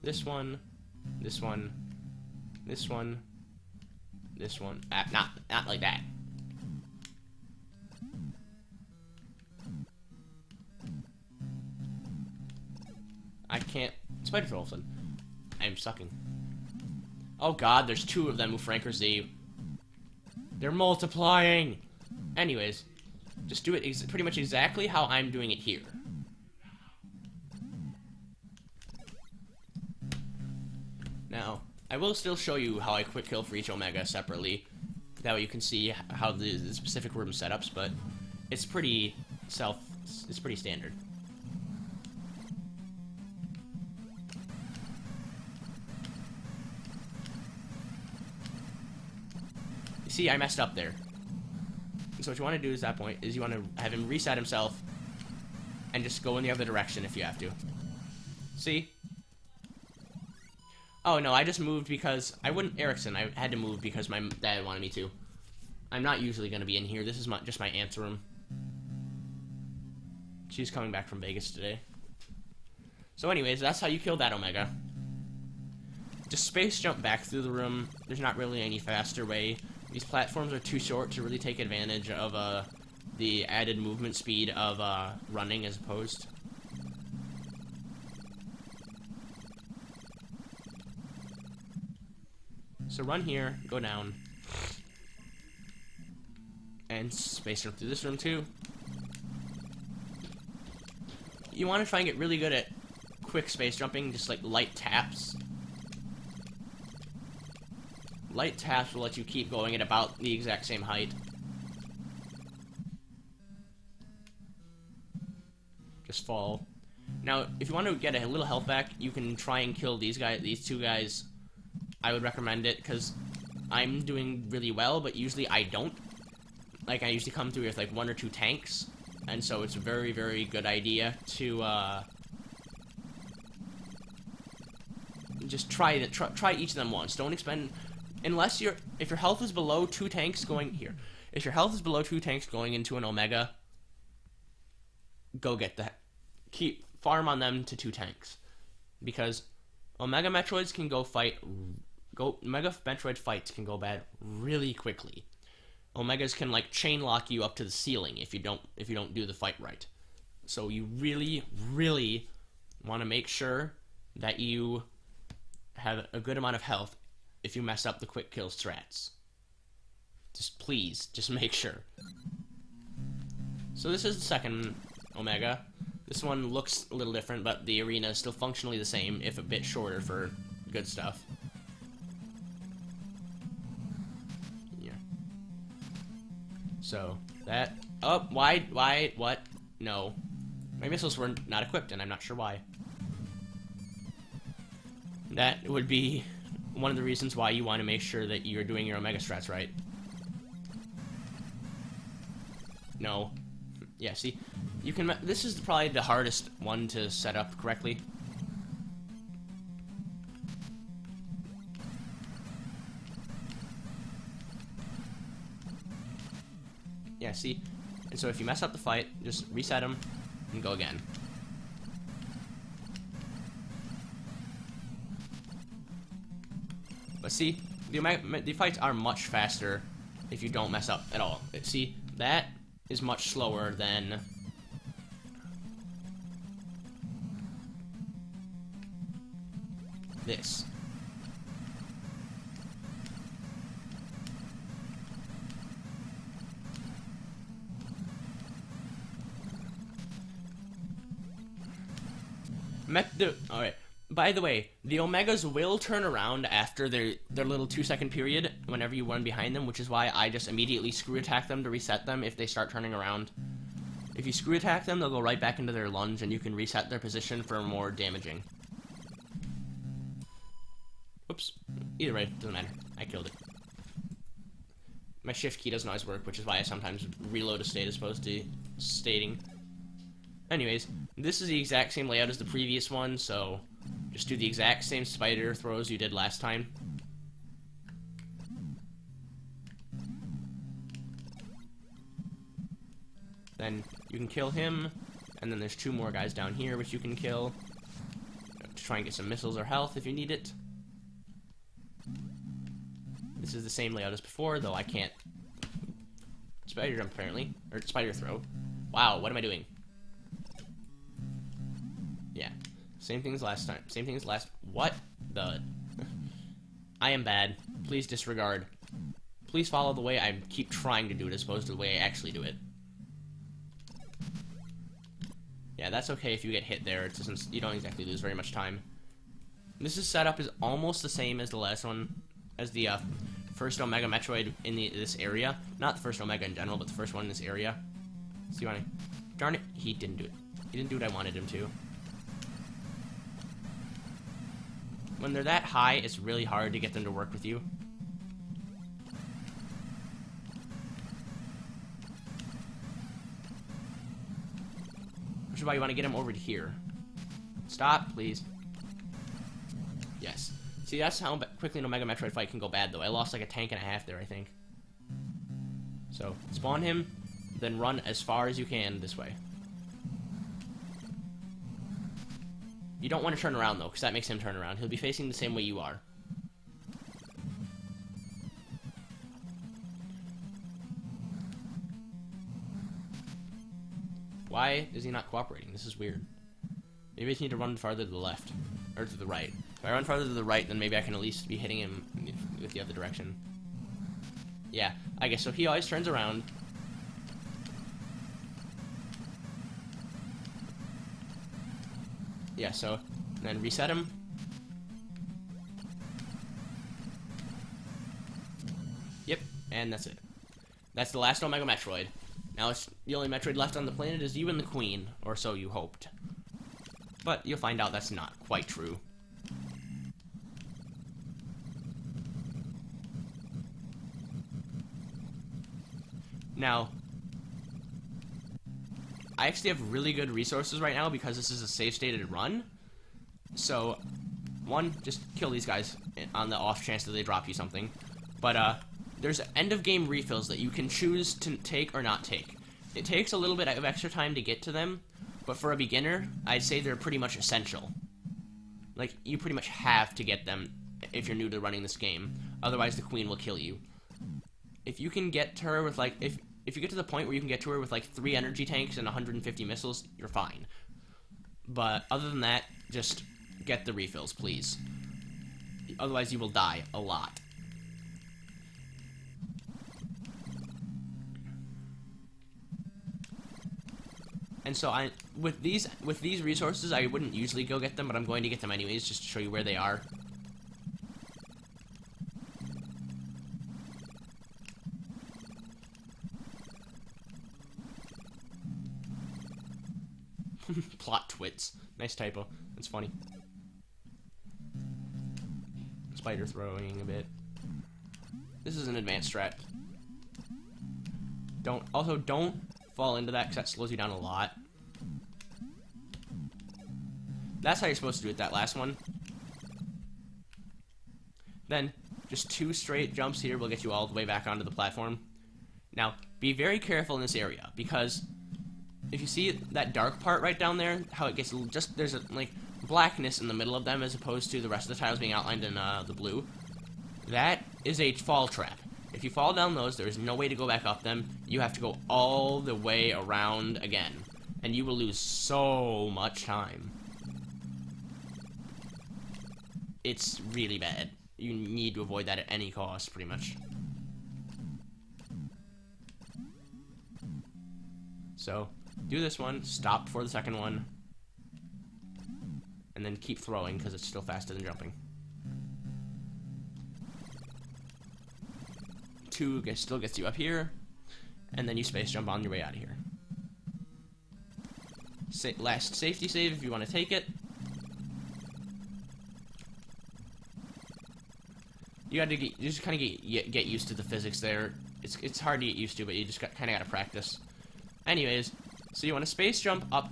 this one, this one, this one, this one. Not like that. I can't spider throw them. I'm sucking. Oh god, there's 2 of them who Franker Z. They're multiplying. Anyways, just do it pretty much exactly how I'm doing it here. Now, I will still show you how I quick kill for each Omega separately. That way you can see how the specific room setups, but it's pretty standard. You see, I messed up there. So what you want to do at that point is you want to have him reset himself and just go in the other direction if you have to. See? Oh no, I just moved because I wouldn't Erickson. I had to move because my dad wanted me to. I'm not usually going to be in here. This is just my aunt's room. She's coming back from Vegas today. So anyways, that's how you kill that Omega. Just space jump back through the room. There's not really any faster way. These platforms are too short to really take advantage of the added movement speed of running as opposed. So run here, go down, and space jump through this room too. You want to try and get really good at quick space jumping, just like light taps. Light taps will let you keep going at about the exact same height. Just fall. Now, if you want to get a little health back, you can try and kill these 2 guys. I would recommend it, because I'm doing really well, but usually I don't. Like, I usually come through with, like, 1 or 2 tanks, and so it's a very, very good idea to, just try each of them once. Don't expend... Unless if your health is below 2 tanks going... Here. If your health is below 2 tanks going into an Omega, go get that. Farm on them to 2 tanks. Because Omega Metroids can Omega Metroid fights can go bad really quickly. Omegas can, like, chain lock you up to the ceiling if you don't do the fight right. So you really, really want to make sure that you have a good amount of health if you mess up the quick kill strats. Please, just make sure. So this is the second Omega. This one looks a little different, but the arena is still functionally the same, if a bit shorter for good stuff. Yeah. So, that... Oh, why, what? No. My missiles were not equipped, and I'm not sure why. That would be one of the reasons why you want to make sure that you're doing your Omega strats right. No. Yeah, see? You can... This is probably the hardest one to set up correctly. Yeah, see? And so if you mess up the fight, just reset them and go again. But see, the fights are much faster if you don't mess up at all. See, that is much slower than this. Alright. By the way, the Omegas will turn around after their little 2-second period whenever you run behind them, which is why I just immediately screw attack them to reset them if they start turning around. If you screw attack them, they'll go right back into their lunge, and you can reset their position for more damaging. Oops. Either way, doesn't matter. I killed it. My shift key doesn't always work, which is why I sometimes reload a state as opposed to stating. Anyways, this is the exact same layout as the previous one, so just do the exact same spider throws you did last time. Then you can kill him, and then there's 2 more guys down here which you can kill to try and get some missiles or health if you need it. This is the same layout as before, though I can't spider jump apparently, or spider throw. Wow, what am I doing? Yeah, same thing as last time. Same thing as last. What the? I am bad. Please disregard. Please follow the way I keep trying to do it as opposed to the way I actually do it. Yeah, that's okay if you get hit there. It doesn't. You don't exactly lose very much time. This setup is almost the same as the last one, as the first Omega Metroid in this area. Not the first Omega in general, but the first one in this area. See what I? Darn it! He didn't do it. He didn't do what I wanted him to. When they're that high, it's really hard to get them to work with you. Which is why you want to get him over to here. Stop, please. Yes. See, that's how quickly an Omega Metroid fight can go bad, though. I lost like a tank and a half there, I think. So, spawn him, then run as far as you can this way. You don't want to turn around, though, because that makes him turn around. He'll be facing the same way you are. Why is he not cooperating? This is weird. Maybe I just need to run farther to the left. Or to the right. If I run farther to the right, then maybe I can at least be hitting him with the other direction. Yeah, I guess so. He always turns around. Yeah, so then reset him. Yep, and that's it. That's the last Omega Metroid. Now it's the only Metroid left on the planet is you and the Queen, or so you hoped. But you'll find out that's not quite true. Now, I actually have really good resources right now because this is a safe-stated run. So, one, just kill these guys on the off chance that they drop you something. But, there's end-of-game refills that you can choose to take or not take. It takes a little bit of extra time to get to them, but for a beginner, I'd say they're pretty much essential. Like, you pretty much have to get them if you're new to running this game. Otherwise, the Queen will kill you. If you can get to her with, like, if you get to the point where you can get to her with, like, 3 energy tanks and 150 missiles, you're fine. But other than that, just get the refills, please. Otherwise, you will die a lot. And so with these resources, I wouldn't usually go get them, but I'm going to get them anyways, just to show you where they are. Plot twits. Nice typo. That's funny. Spider throwing a bit. This is an advanced strat. Don't fall into that because that slows you down a lot. That's how you're supposed to do it, that last one. Then, just 2 straight jumps here will get you all the way back onto the platform. Now, be very careful in this area, because if you see that dark part right down there, how it gets just, there's a, like, blackness in the middle of them as opposed to the rest of the tiles being outlined in the blue. That is a fall trap. If you fall down those, there is no way to go back up them. You have to go all the way around again. And you will lose so much time. It's really bad. You need to avoid that at any cost, pretty much. So, do this one, stop before the second one, and then keep throwing, because it's still faster than jumping. 2 still gets you up here, and then you space jump on your way out of here. Last safety save if you want to take it. You just kind of get used to the physics there. It's hard to get used to, but you just kind of got to practice. Anyways, so you want to space jump up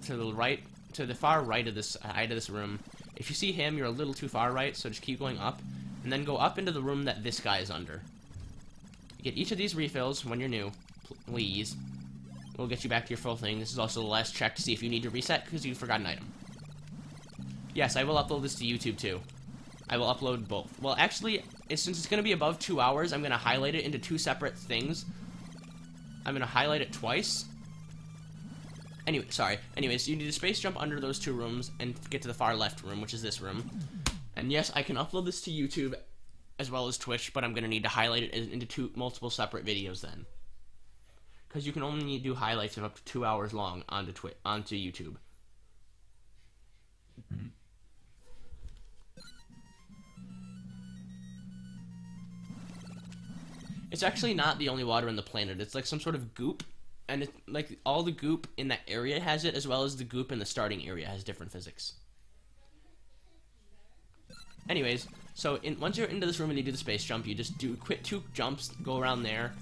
to the right, to the far right of this side of this room. If you see him, you're a little too far right, so just keep going up, and then go up into the room that this guy is under. Get each of these refills when you're new, please. We'll get you back to your full thing. This is also the last check to see if you need to reset because you forgot an item. Yes, I will upload this to YouTube too. I will upload both. Well, actually, since it's going to be above 2 hours, I'm going to highlight it into 2 separate things. I'm going to highlight it twice. Anyways, you need to space jump under those 2 rooms and get to the far left room, which is this room. And yes, I can upload this to YouTube as well as Twitch, but I'm going to need to highlight it into multiple separate videos then. Because you can only do highlights of up to 2 hours long onto YouTube. It's actually not the only water on the planet. It's like some sort of goop, and it's like all the goop in that area has it, as well as the goop in the starting area has different physics. Anyways, so once you're into this room and you do the space jump, you just do quick 2 jumps, go around there,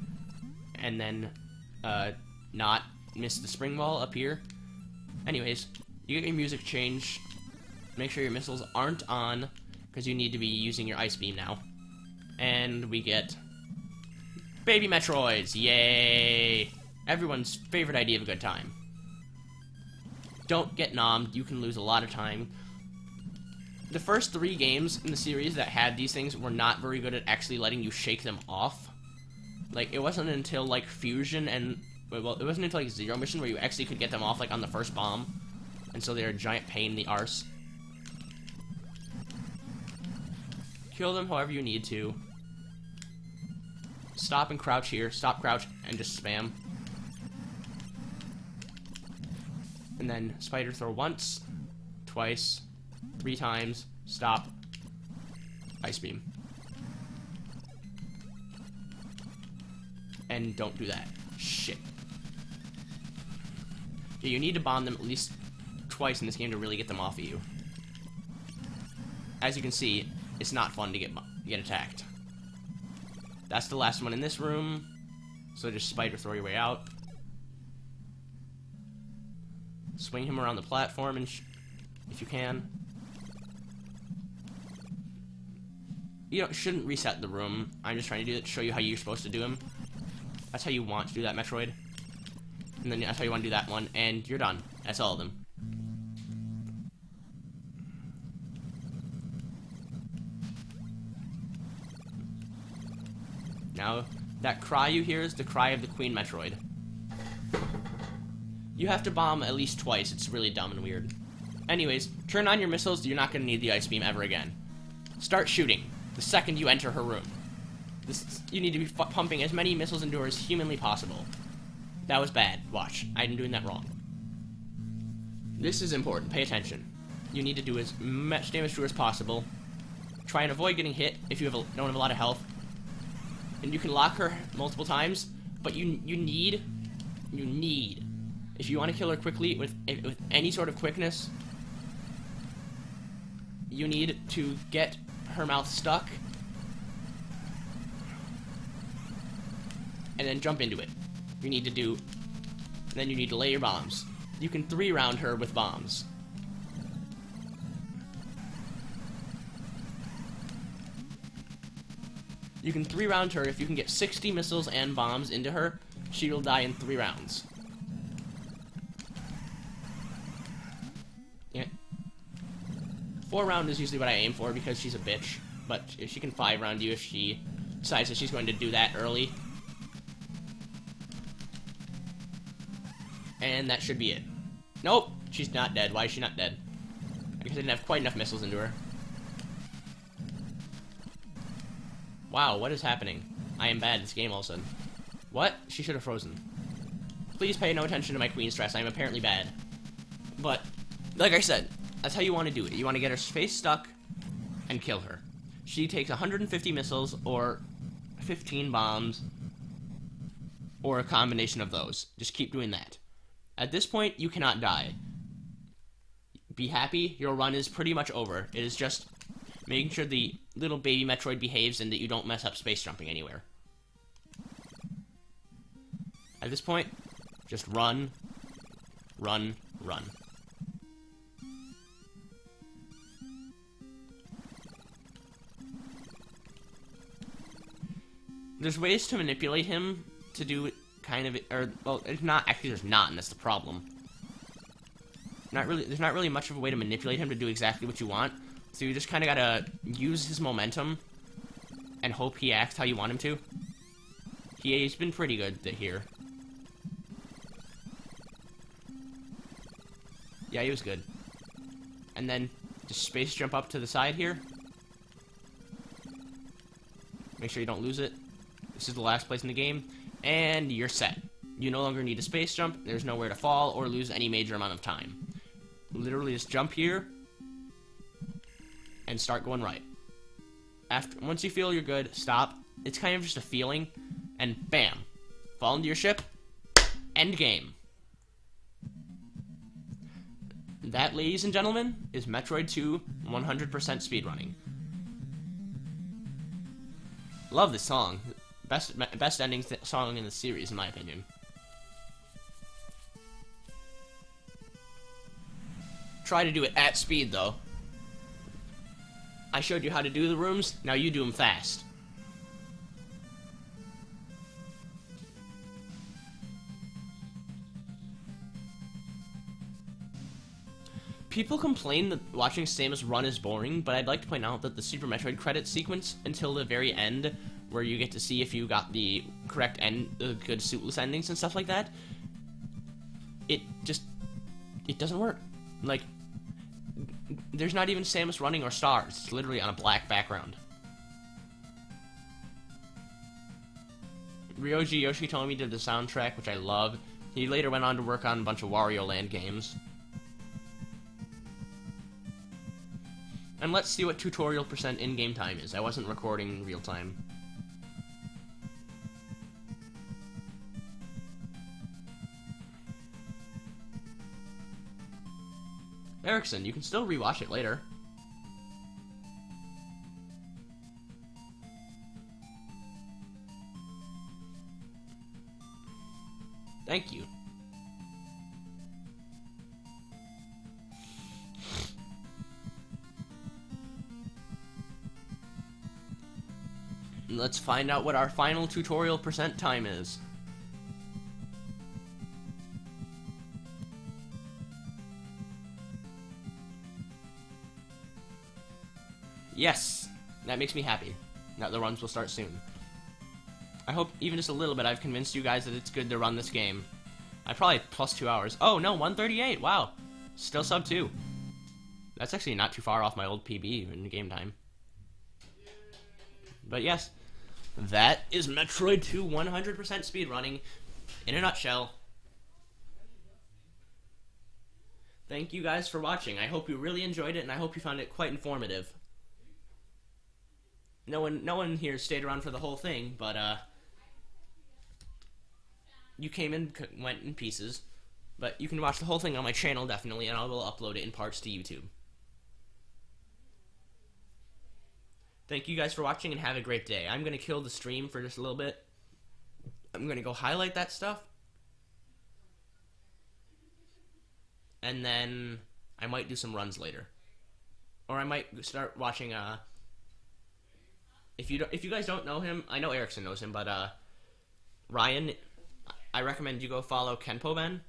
and then not miss the spring wall up here. Anyways, you get your music changed. Make sure your missiles aren't on, because you need to be using your ice beam now. And we get baby Metroids, yay! Everyone's favorite idea of a good time. Don't get nommed, you can lose a lot of time. The first 3 games in the series that had these things were not very good at actually letting you shake them off. Like, it wasn't until, like, Fusion and, well, it wasn't until, like, Zero Mission where you actually could get them off, like, on the first bomb. And so they're a giant pain in the arse. Kill them however you need to. Stop and crouch here. Stop, crouch, and just spam. And then spider throw once, twice, 3 times, stop, ice beam. And don't do that. Shit. Yeah, you need to bomb them at least twice in this game to really get them off of you. As you can see, it's not fun to get attacked. That's the last one in this room, so just spider throw your way out. Swing him around the platform and if you can. You shouldn't reset the room. I'm just trying to do it to show you how you're supposed to do him. That's how you want to do that Metroid. And then that's how you want to do that one, and you're done. That's all of them. Now, that cry you hear is the cry of the Queen Metroid. You have to bomb at least twice. It's really dumb and weird. Anyways, turn on your missiles. You're not going to need the ice beam ever again. Start shooting the second you enter her room. You need to be pumping as many missiles into her as humanly possible. That was bad. Watch. I'm doing that wrong. This is important. Pay attention. You need to do as much damage to her as possible. Try and avoid getting hit if you don't have a lot of health. And you can lock her multiple times, but you need, if you want to kill her quickly with any sort of quickness, you need to get her mouth stuck and then jump into it. You need to do, and then you need to lay your bombs. You can 3-round her with bombs. You can 3-round her. If you can get 60 missiles and bombs into her, she will die in 3 rounds. Yeah. 4 round is usually what I aim for because she's a bitch. but she can 5-round you if she decides that she's going to do that early. And that should be it. Nope, she's not dead. Why is she not dead? Because I didn't have quite enough missiles into her. Wow, what is happening? I am bad at this game all of a sudden. What? She should have frozen. Please pay no attention to my queen stress. I am apparently bad. But, like I said, that's how you want to do it. You want to get her face stuck and kill her. She takes 150 missiles or 15 bombs or a combination of those. Just keep doing that. At this point, you cannot die. Be happy, your run is pretty much over. It is just making sure the little baby Metroid behaves and that you don't mess up space jumping anywhere. At this point, just run, run, run. There's ways to manipulate him to do kind of, or, well, it's not, actually there's not, and that's the problem. There's not really much of a way to manipulate him to do exactly what you want, so you just kind of gotta use his momentum and hope he acts how you want him to. He's been pretty good here. Yeah, he was good. And then, just space jump up to the side here. Make sure you don't lose it. This is the last place in the game. And you're set. You no longer need a space jump. There's nowhere to fall or lose any major amount of time. Literally just jump here and start going right. Once you feel you're good, stop. It's kind of just a feeling, and bam, fall into your ship. End game. That, ladies and gentlemen, is Metroid 2 100% speedrunning. Love this song. Best ending song in the series, in my opinion. Try to do it at speed, though. I showed you how to do the rooms, now you do them fast. People complain that watching Samus run is boring, but I'd like to point out that the Super Metroid credits sequence until the very end, where you get to see if you got the correct end, good suitless endings and stuff like that, it doesn't work. Like, there's not even Samus running or stars. It's literally on a black background. Ryoji Yoshitomi did the soundtrack, which I love. He later went on to work on a bunch of Wario Land games. And let's see what tutorial % in-game time is. I wasn't recording real time. Erickson, you can still rewatch it later. Thank you. Let's find out what our final tutorial % time is. Yes! That makes me happy. Now the runs will start soon. I hope, even just a little bit, I've convinced you guys that it's good to run this game. I probably plus 2 hours. Oh, no, 138! Wow! Still sub 2. That's actually not too far off my old PB in game time. But yes, that is Metroid 2 100% speedrunning in a nutshell. Thank you guys for watching. I hope you really enjoyed it, and I hope you found it quite informative. No one here stayed around for the whole thing, but you came in, went in pieces. But you can watch the whole thing on my channel, definitely, and I will upload it in parts to YouTube. Thank you guys for watching, and have a great day. I'm going to kill the stream for just a little bit. I'm going to go highlight that stuff. And then I might do some runs later. Or I might start watching, if you guys don't know him, I know Erickson knows him, but, Ryan, I recommend you go follow Kenpo Ben.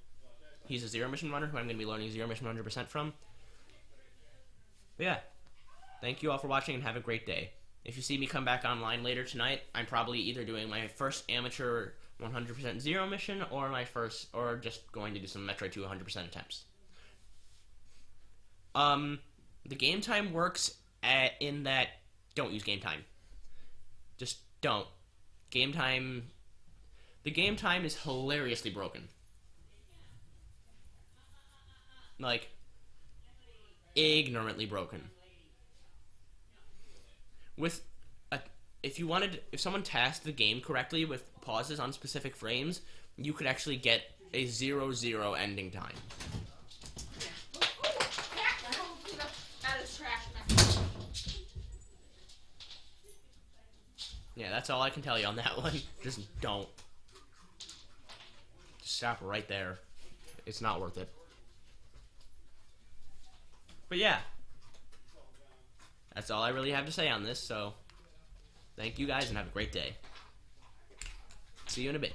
He's a Zero Mission runner who I'm going to be learning Zero Mission 100% from. But yeah. Thank you all for watching, and have a great day. If you see me come back online later tonight, I'm probably either doing my first amateur 100% zero mission or just going to do some Metroid 2 100% attempts. The game time works in that don't use game time. Just don't. The game time is hilariously broken. Like, ignorantly broken. If someone tasked the game correctly with pauses on specific frames, you could actually get a 0-0 ending time. Yeah, that's all I can tell you on that one. Just don't. Just stop right there. It's not worth it. But yeah. That's all I really have to say on this, so thank you guys and have a great day. See you in a bit.